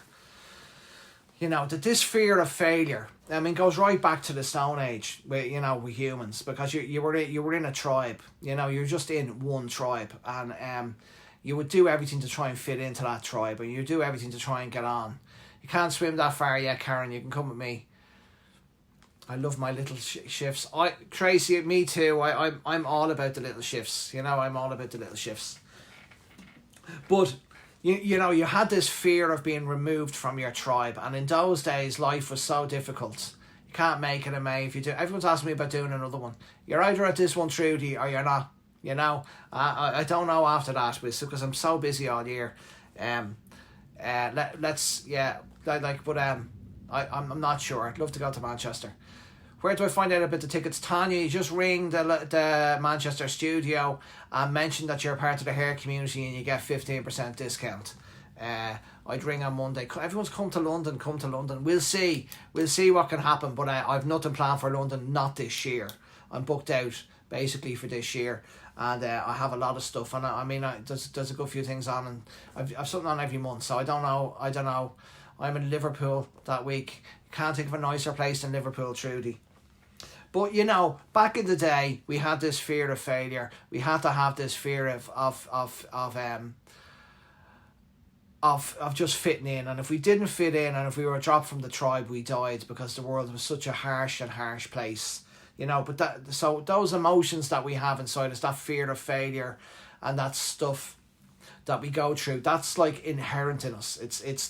this fear of failure, goes right back to the Stone Age with humans, because you were in a tribe, you're just in one tribe, and you would do everything to try and fit into that tribe, and you do everything to try and get on. You can't swim that far yet, Karen. You can come with me. I love my little shifts. Tracy, me too. I'm all about the little shifts. I'm all about the little shifts. But you had this fear of being removed from your tribe, and in those days life was so difficult. You can't make it in May if you do. Everyone's asking me about doing another one. You're either at this one, Trudy, or you're not. I don't know after that, because I'm so busy all year. I'm not sure. I'd love to go to Manchester. Where do I find out about the tickets? Tanya, you just ring the Manchester studio and mention that you're part of the hair community and you get 15% discount. I'd ring on Monday. Everyone's come to London. We'll see what can happen, but I've nothing planned for London, not this year. I'm booked out basically for this year, and I have a lot of stuff, and there's a good few things on, and I've something on every month, so I don't know. I'm in Liverpool that week. Can't think of a nicer place than Liverpool, Trudy. But back in the day, we had this fear of failure. We had to have this fear of just fitting in. And if we didn't fit in, and if we were dropped from the tribe, we died, because the world was such a harsh place. So those emotions that we have inside us, that fear of failure, and that stuff that we go through, that's inherent in us. It's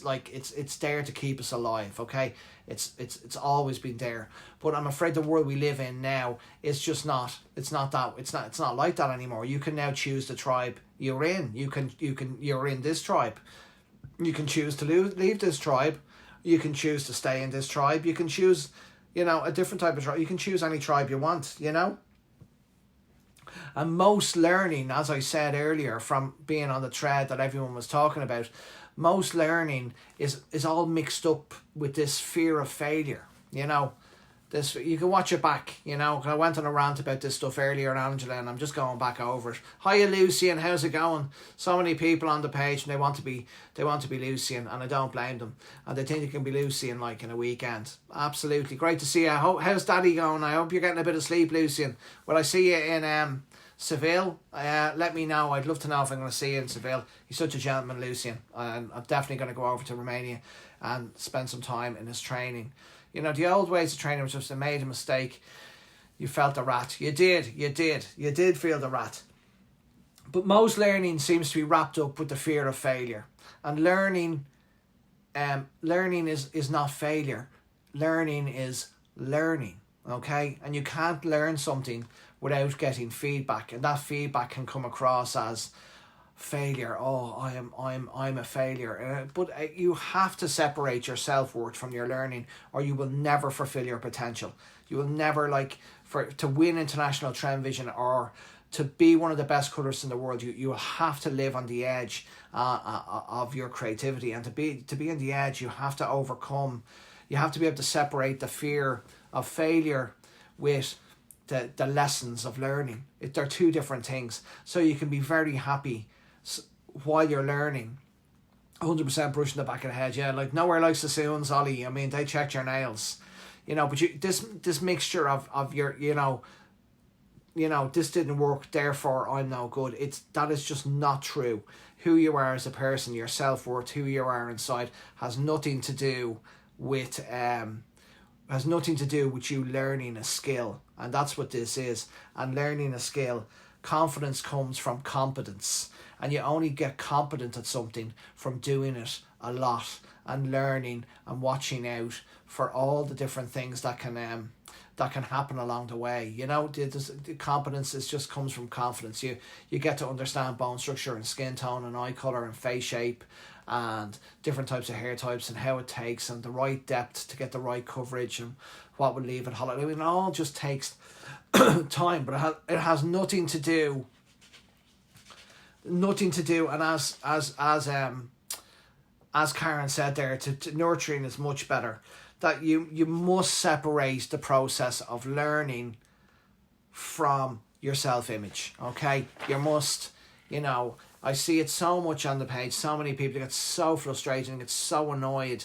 there to keep us alive. Okay, it's always been there. But I'm afraid the world we live in now is just not. It's not like that anymore. You can now choose the tribe you're in. You're in this tribe. You can choose to leave this tribe. You can choose to stay in this tribe. You can choose, a different type of tribe. You can choose any tribe you want. And most learning, as I said earlier, from being on the thread that everyone was talking about, most learning is all mixed up with this fear of failure. This, you can watch it back. I went on a rant about this stuff earlier, Angela, and I'm just going back over it. Hiya, Lucian, how's it going? So many people on the page, and they want to be Lucian, and I don't blame them. And they think they can be Lucian in a weekend. Absolutely, great to see you. How's Daddy going? I hope you're getting a bit of sleep, Lucian. Will I see you in Seville? Let me know. I'd love to know if I'm going to see you in Seville. He's such a gentleman, Lucian. I'm definitely going to go over to Romania and spend some time in his training. The old ways of training was just I made a mistake. You felt the rat. You did feel the rat. But most learning seems to be wrapped up with the fear of failure. And learning is not failure. Learning is learning. Okay? And you can't learn something without getting feedback, and that feedback can come across as failure. Oh, I'm a failure. But you have to separate your self-worth from your learning, or you will never fulfill your potential. You will never, like, to win international trend vision or to be one of the best colourists in the world, you have to live on the edge of your creativity, and to be on the edge, you have to overcome. You have to be able to separate the fear of failure with the lessons of learning. They're two different things. So you can be very happy while you're learning, 100% brushing the back of the head. Yeah, like nowhere like Sassoons, Ollie. I mean, they checked your nails, but this mixture of your, this didn't work, therefore I'm no good. That is just not true. Who you are as a person, your self-worth, who you are inside, has nothing to do with you learning a skill. And that's what this is. And learning a skill, confidence comes from competence. And you only get competent at something from doing it a lot and learning and watching out for all the different things that can happen along the way. The competence just comes from confidence. You get to understand bone structure and skin tone and eye colour and face shape and different types of hair types and how it takes and the right depth to get the right coverage and what would leave it hollow. I mean, it all just takes time, but it has nothing to do. And as Karen said there, to nurturing is much better. That you must separate the process of learning from your self-image. Okay, you must. I see it so much on the page. So many people get so frustrated and get so annoyed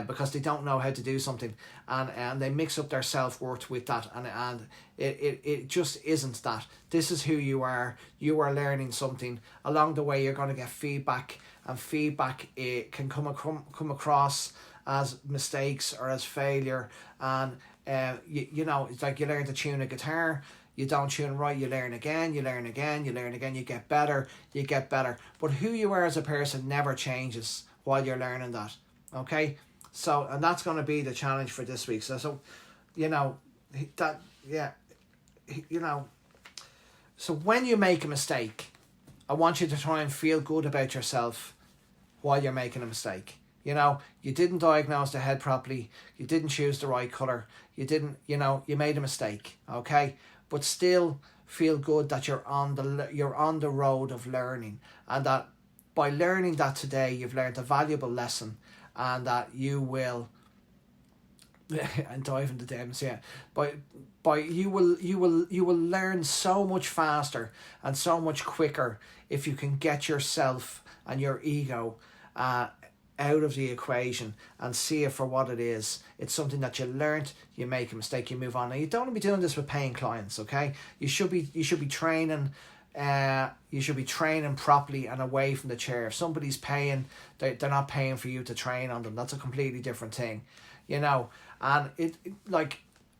because they don't know how to do something, and they mix up their self-worth with that, and it just isn't that. This is who you are. You are learning something. Along the way, you're going to get feedback, and feedback it can come across as mistakes or as failure. And it's like you learn to tune a guitar. You don't tune right, you learn again, you get better. But who you are as a person never changes while you're learning that. Okay? So, and that's going to be the challenge for this week. So when you make a mistake, I want you to try and feel good about yourself while you're making a mistake. You didn't diagnose the head properly, you didn't choose the right colour, you made a mistake, okay? But still feel good that you're on the road of learning, and that by learning that today you've learned a valuable lesson, and that you will and dive into Dems, yeah. You will learn so much faster and so much quicker if you can get yourself and your ego out of the equation and see it for what it is. It's something that you learnt, you make a mistake, you move on. Now, you don't want to be doing this with paying clients, okay? You should be training. You should be training properly and away from the chair. If somebody's paying, they're not paying for you to train on them. That's a completely different thing, And it like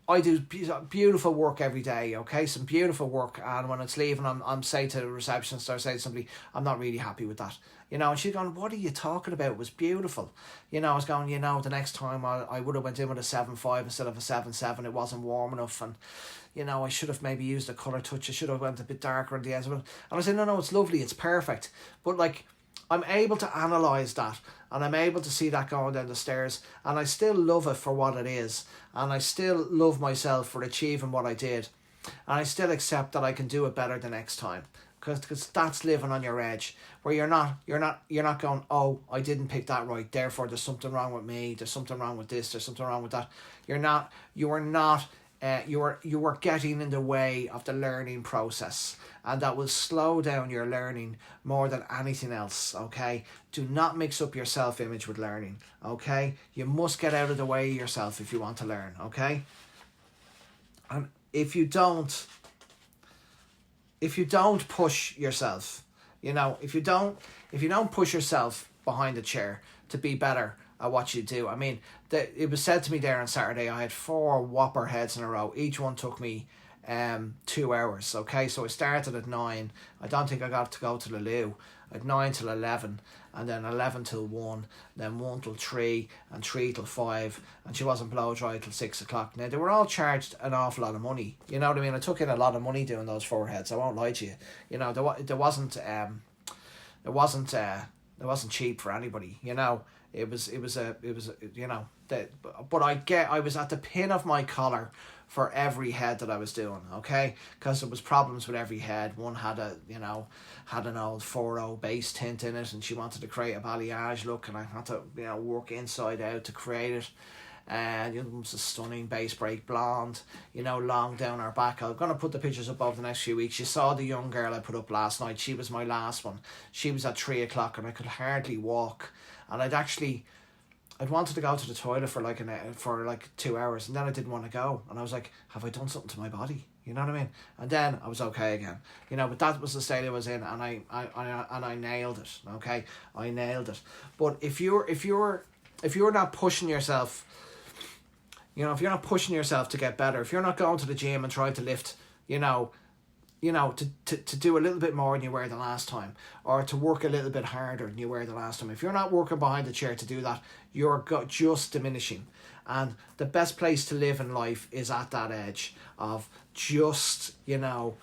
I do beautiful work every day, okay? Some beautiful work, and when it's leaving, I'm saying to the receptionist or saying to somebody, I'm not really happy with that. And she's going, what are you talking about? It was beautiful. I was going, the next time I would have went in with a 7.5 instead of a 7.7. It wasn't warm enough, and I should have maybe used a colour touch. I should have went a bit darker in the ends. And I said, no, it's lovely, it's perfect. But like, I'm able to analyse that, and I'm able to see that going down the stairs, and I still love it for what it is, and I still love myself for achieving what I did, and I still accept that I can do it better the next time, because that's living on your edge, where you're not going, oh, I didn't pick that right, therefore there's something wrong with me, there's something wrong with this, there's something wrong with that. You are getting in the way of the learning process, and that will slow down your learning more than anything else, okay? Do not mix up your self-image with learning, okay? You must get out of the way of yourself if you want to learn, okay? And if you don't push yourself, if you don't push yourself behind the chair to be better at what you do. I mean, it was said to me there on Saturday, I had 4 whopper heads in a row. Each one took me 2 hours. Okay, so I started at 9. I don't think I got to go to the loo at 9 till 11, and then 11 till 1, then 1 till 3, and 3 till 5, and she wasn't blow dry till 6 o'clock. Now, they were all charged an awful lot of money, you know what I mean? I took in a lot of money doing those foreheads, I won't lie to you. You know, there wasn't cheap for anybody, you know. It was you know, but I was at the pin of my collar for every head that I was doing, okay? Because there was problems with every head. One had an old 4.0 base tint in it, and she wanted to create a balayage look, and I had to, you know, work inside out to create it. And it was a stunning base break blonde, you know, long down her back. I'm going to put the pictures up over the next few weeks. You saw the young girl I put up last night. She was my last one. She was at 3 o'clock, and I could hardly walk. And I'd wanted to go to the toilet for like 2 hours, and then I didn't want to go. And I was like, have I done something to my body? You know what I mean? And then I was okay again. You know, but that was the state I was in, and I nailed it. Okay, I nailed it. But if you're not pushing yourself, you know, if you're not pushing yourself to get better, if you're not going to the gym and trying to lift, to do a little bit more than you were the last time, or to work a little bit harder than you were the last time, if you're not working behind the chair to do that, you're just diminishing. And the best place to live in life is at that edge of just on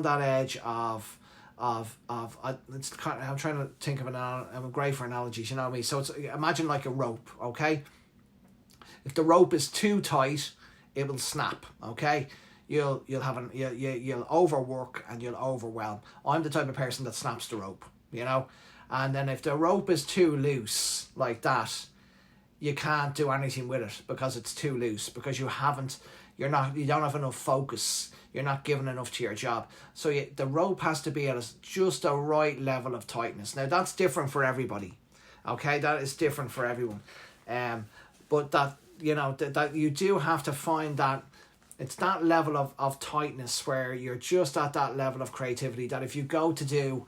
that edge of it's kind of, I'm trying to think of I'm great for analogies, you know what I mean? So it's, imagine like a rope, okay? If the rope is too tight, it will snap, okay? You'll overwork and you'll overwhelm. I'm the type of person that snaps the rope, you know? And then if the rope is too loose like that, you can't do anything with it because it's too loose, because you don't have enough focus. You're not giving enough to your job. So the rope has to be at just a right level of tightness. Now that's different for everybody, okay? That is different for everyone. But that, you know, that you do have to find that it's that level of tightness where you're just at that level of creativity, that if you go to do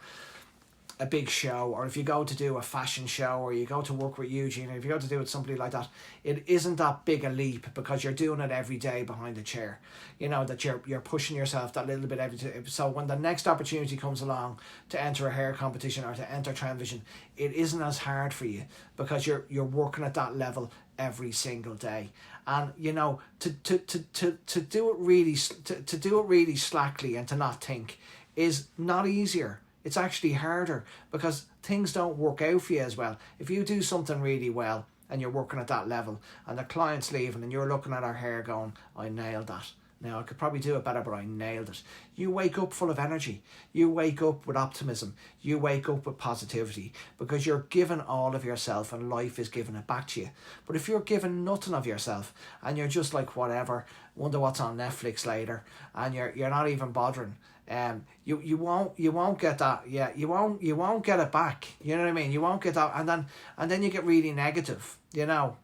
a big show, or if you go to do a fashion show, or you go to work with Eugene, or if you go to do it with somebody like that, it isn't that big a leap because you're doing it every day behind the chair. You know, that you're pushing yourself that little bit every day. So when the next opportunity comes along to enter a hair competition or to enter Tranvision, it isn't as hard for you because you're working at that level every single day. And you know, to do it really slackly and to not think is not easier. It's actually harder because things don't work out for you as well. If you do something really well and you're working at that level and the client's leaving and you're looking at our hair going, I nailed that. Now, I could probably do it better, but I nailed it. You wake up full of energy. You wake up with optimism. You wake up with positivity because you're giving all of yourself and life is giving it back to you. But if you're giving nothing of yourself and you're just like whatever, wonder what's on Netflix later, and you're not even bothering, you won't get that. Yeah, you won't get it back. You know what I mean? You won't get that, and then you get really negative. You know.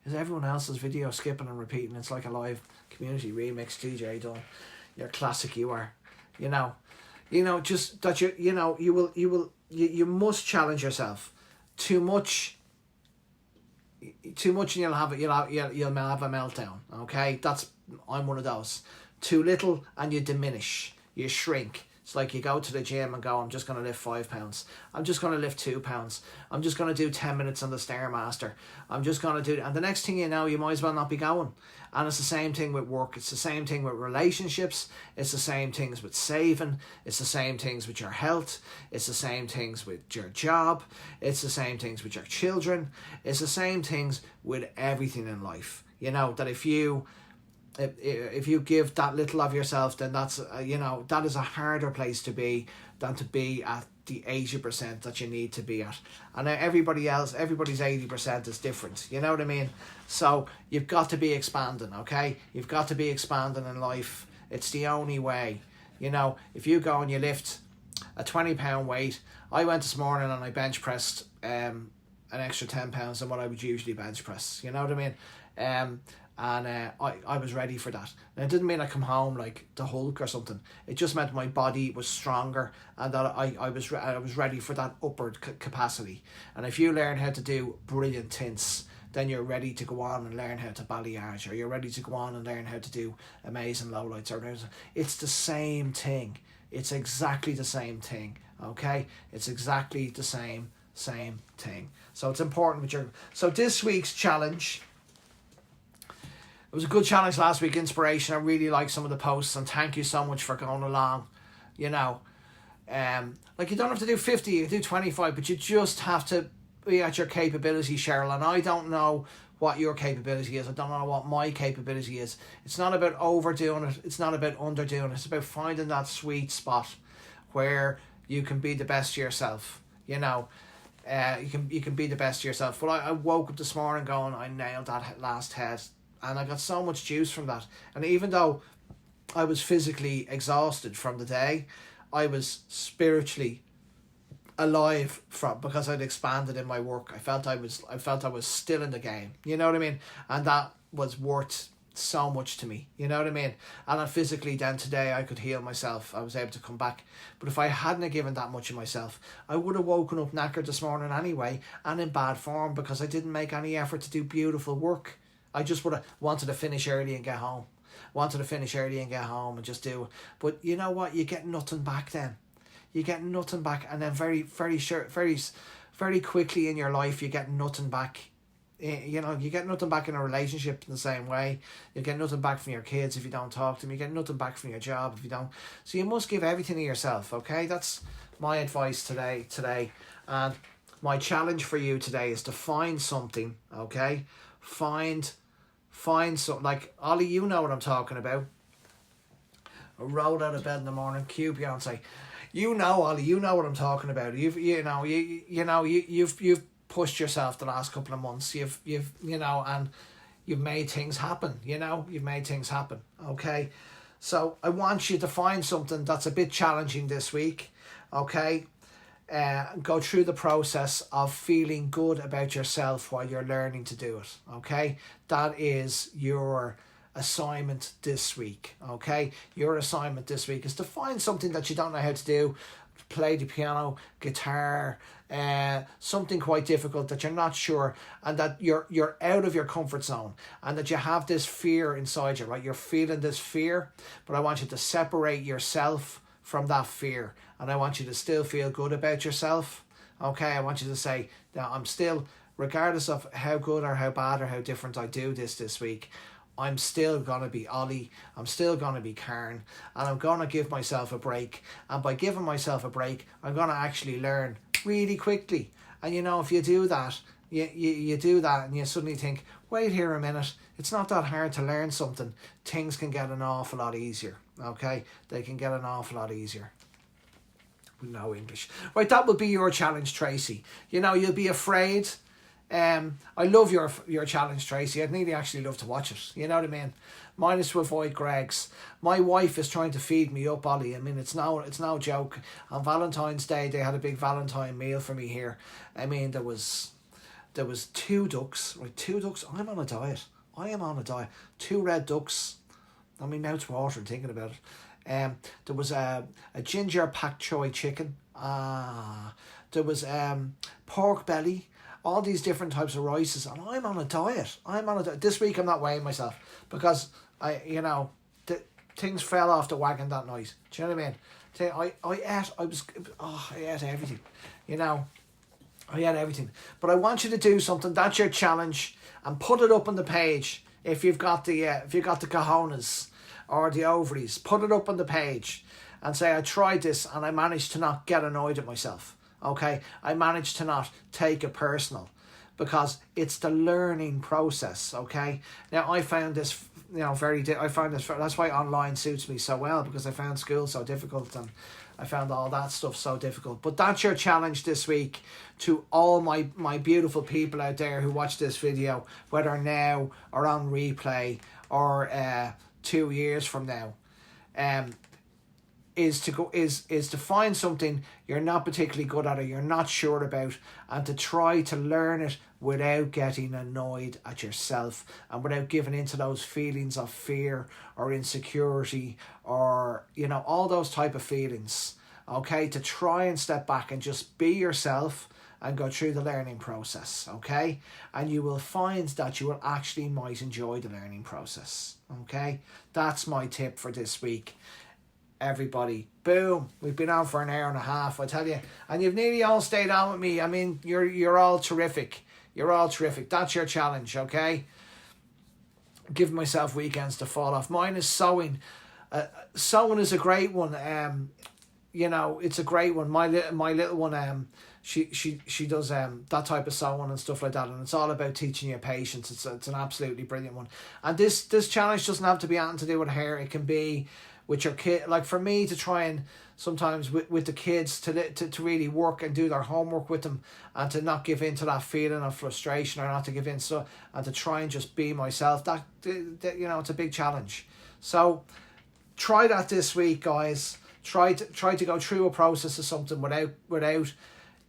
Is everyone else's video skipping and repeating? It's like a live community remix. DJ Dunn, you're classic. You are, you know, just that you must challenge yourself. Too much, and you'll have a meltdown. Okay, I'm one of those. Too little and you diminish, you shrink. It's like you go to the gym and go, I'm just going to lift 5 pounds. I'm just going to lift 2 pounds. I'm just going to do 10 minutes on the Stairmaster. I'm just going to do, and the next thing you know, you might as well not be going. And it's the same thing with work. It's the same thing with relationships. It's the same things with saving. It's the same things with your health. It's the same things with your job. It's the same things with your children. It's the same things with everything in life. You know, that if you give that little of yourself, then that's that is a harder place to be than to be at the 80% that you need to be at. And everybody's 80% is different, you know what I mean? So you've got to be expanding, okay? You've got to be expanding in life. It's the only way. You know, if you go and you lift a 20 pound weight, I went this morning and I bench pressed an extra 10 pounds than what I would usually bench press, you know what I mean? And I was ready for that. And it didn't mean I come home like the Hulk or something. It just meant my body was stronger and that I was ready for that upward capacity. And if you learn how to do brilliant tints, then you're ready to go on and learn how to balayage, or you're ready to go on and learn how to do amazing lowlights. It's the same thing. It's exactly the same thing. Okay, it's exactly the same thing. So it's important with so this week's challenge. It was a good challenge last week, inspiration. I really like some of the posts, and thank you so much for going along. You know, like, you don't have to do 50, you can do 25, but you just have to be at your capability, Cheryl. And I don't know what your capability is. I don't know what my capability is. It's not about overdoing it. It's not about underdoing it. It's about finding that sweet spot where you can be the best to yourself. You know, you can be the best to yourself. But I woke up this morning going, I nailed that last head. And I got so much juice from that. And even though I was physically exhausted from the day, I was spiritually alive because I'd expanded in my work. I felt I was still in the game. You know what I mean? And that was worth so much to me. You know what I mean? And then physically then today I could heal myself. I was able to come back. But if I hadn't have given that much of myself, I would have woken up knackered this morning anyway, and in bad form, because I didn't make any effort to do beautiful work. I just would have wanted to finish early and get home. And just do it. But you know what? You get nothing back then. You get nothing back, and then very quickly in your life you get nothing back. You know, you get nothing back in a relationship in the same way. You get nothing back from your kids if you don't talk to them. You get nothing back from your job if you don't. So you must give everything to yourself, okay? That's my advice today. And my challenge for you today is to find something, okay? Find something. Like, Ollie, you know what I'm talking about. I rolled out of bed in the morning, cue Beyonce. You know, Ollie, you know what I'm talking about. You've pushed yourself the last couple of months. You've and you've made things happen. You've made things happen. Okay, so I want you to find something that's a bit challenging this week. Okay, go through the process of feeling good about yourself while you're learning to do it. Okay, that is your assignment this week. Okay, your assignment this week is to find something that you don't know how to do. Play the piano, guitar, something quite difficult that you're not sure, and that you're out of your comfort zone, and that you have this fear inside you, right? You're feeling this fear, but I want you to separate yourself from that fear, and I want you to still feel good about yourself. Okay, I want you to say that I'm still, regardless of how good or how bad or how different I do this week, I'm still going to be Ollie, I'm still going to be Karen, and I'm going to give myself a break. And by giving myself a break, I'm going to actually learn really quickly. And you know, if you do that, you do that, and you suddenly think, wait here a minute, it's not that hard to learn something. Things can get an awful lot easier, okay? They can get an awful lot easier. No English. Right, that will be your challenge, Tracy. You know, you'll be afraid. I love your challenge, Tracy. I'd nearly actually love to watch it. You know what I mean? Mine is to avoid Greg's. My wife is trying to feed me up, Ollie. I mean, it's no joke. On Valentine's Day, they had a big Valentine meal for me here. I mean, there was 2 ducks. Right, 2 ducks. I'm on a diet. I am on a diet. 2 red ducks. I mean, now it's watering thinking about it. There was a ginger pak choi chicken. There was pork belly. All these different types of rices, and I'm on a diet. This week I'm not weighing myself because things fell off the wagon that night. Do you know what I mean? I ate everything. I ate everything. But I want you to do something. That's your challenge, and put it up on the page if you've got the cojones or the ovaries. Put it up on the page and say, I tried this and I managed to not get annoyed at myself. Okay, I managed to not take it personal, because it's the learning process. Okay, now I found this, that's why online suits me so well, because I found school so difficult and I found all that stuff so difficult. But that's your challenge this week to all my beautiful people out there who watch this video, whether now or on replay or 2 years from now. Is to find something you're not particularly good at or you're not sure about, and to try to learn it without getting annoyed at yourself and without giving into those feelings of fear or insecurity or all those type of feelings. Okay, to try and step back and just be yourself. and go through the learning process, okay? And you will find that you will actually might enjoy the learning process, okay? That's my tip for this week. Everybody, boom, we've been on for an hour and a half, I tell you, and you've nearly all stayed on with me. I mean, you're all terrific. You're all terrific. That's your challenge, okay? Giving myself weekends to fall off. Mine is sewing. Sewing is a great one. You know, it's a great one. My little one, she does that type of sewing and stuff like that, and it's all about teaching you patience. It's an absolutely brilliant one. And this challenge doesn't have to be anything to do with hair. It can be with your kid. Like for me, to try and sometimes with the kids to really work and do their homework with them, and to not give in to that feeling of frustration, or not to give in, so, and to try and just be myself. That you know, it's a big challenge. So try that this week, guys. Try to go through a process of something without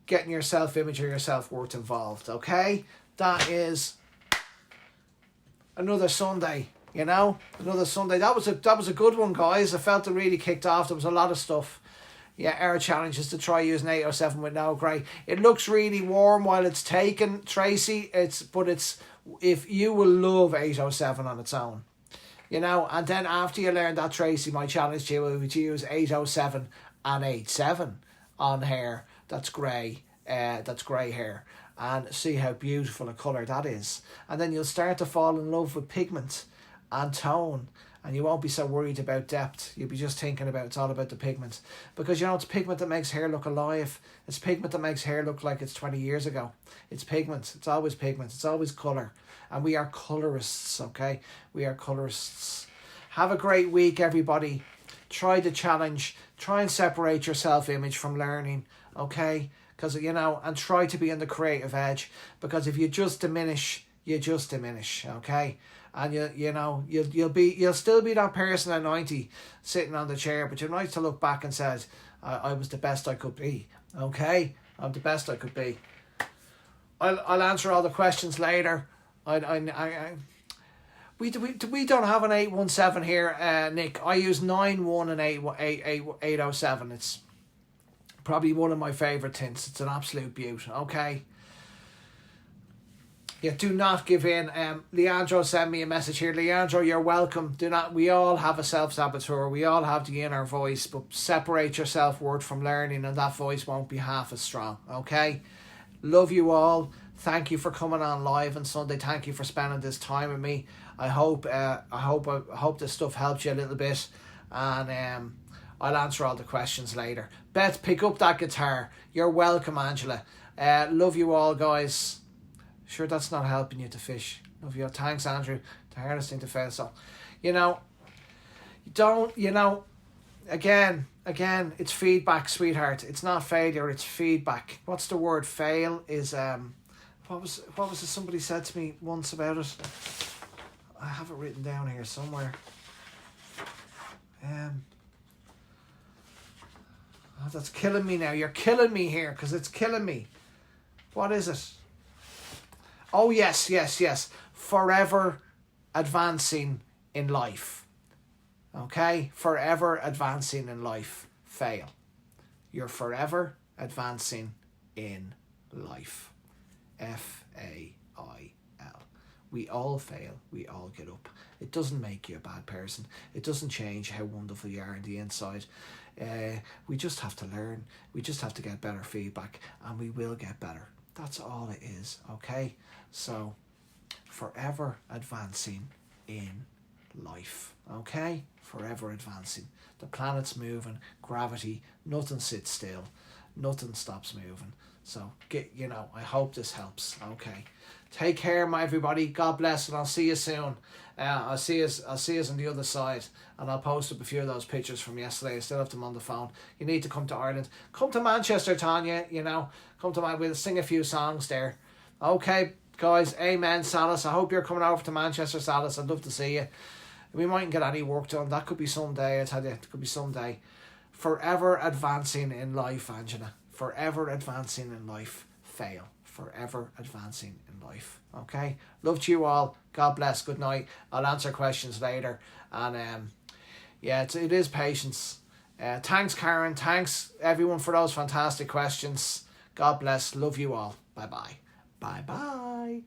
getting your self-image or your self-worth involved, okay? That is another Sunday, you know? Another Sunday. That was a good one, guys. I felt it really kicked off. There was a lot of stuff. Yeah, our challenge is to try using 807 with no grey. It looks really warm while it's taken, Tracy. If you will love 807 on its own. You know, and then after you learn that, Tracy, my challenge to you will be to use 807 and 87 on hair that's grey hair, and see how beautiful a colour that is. And then you'll start to fall in love with pigment and tone, and you won't be so worried about depth. You'll be just thinking about, it's all about the pigment. Because, you know, it's pigment that makes hair look alive. It's pigment that makes hair look like it's 20 years ago. It's pigment. It's always pigment. It's always colour. And we are colourists, okay? We are colourists. Have a great week, everybody. Try the challenge. Try and separate your self-image from learning, okay? Because, you know, and try to be in the creative edge. Because if you just diminish, okay? And you'll still be that person at 90 sitting on the chair, but you're nice to look back and said, I was the best I could be, okay? I'm the best I could be. I'll answer all the questions later. We don't have an 817 here, Nick. I use 91 and 807. It's probably one of my favourite tints. It's an absolute beaut, okay? Yeah, do not give in. Leandro sent me a message here. Leandro, you're welcome. We all have a self-saboteur. We all have the inner voice, but separate your self-worth from learning, and that voice won't be half as strong, okay? Love you all. Thank you for coming on live on Sunday. Thank you for spending this time with me. I hope this stuff helped you a little bit, and I'll answer all the questions later. Beth, pick up that guitar. You're welcome, Angela. Love you all, guys. Sure, that's not helping you to fish. Love you. Thanks, Andrew. The hardest thing to fail. So, again, it's feedback, sweetheart. It's not failure, it's feedback. What's the word? Fail is what was it somebody said to me once about it? I have it written down here somewhere. That's killing me now. You're killing me here, because it's killing me. What is it? Oh, yes. Forever advancing in life. Okay? Forever advancing in life. Fail. You're forever advancing in life. F-A-I-L. We all fail. We all get up. It doesn't make you a bad person. It doesn't change how wonderful you are on the inside. We just have to learn. We just have to get better feedback, and we will get better. That's all it is, okay? So, forever advancing in life, okay? Forever advancing. The planet's moving, gravity, nothing sits still, nothing stops moving. So, I hope this helps, okay? Take care, my everybody. God bless, and I'll see you soon. I'll see you on the other side, and I'll post up a few of those pictures from yesterday. I still have them on the phone. You need to come to Ireland. Come to Manchester, Tanya, Come to We'll sing a few songs there. Okay, guys, amen, Salas. I hope you're coming over to Manchester, Salas. I'd love to see you. We mightn't get any work done. That could be someday, I tell you. It could be someday. Forever advancing in life, Angela. Forever advancing in life. Fail. Forever advancing in life. Okay? Love to you all. God bless. Good night. I'll answer questions later. And it is patience. Thanks, Karen. Thanks, everyone, for those fantastic questions. God bless. Love you all. Bye-bye. Bye-bye.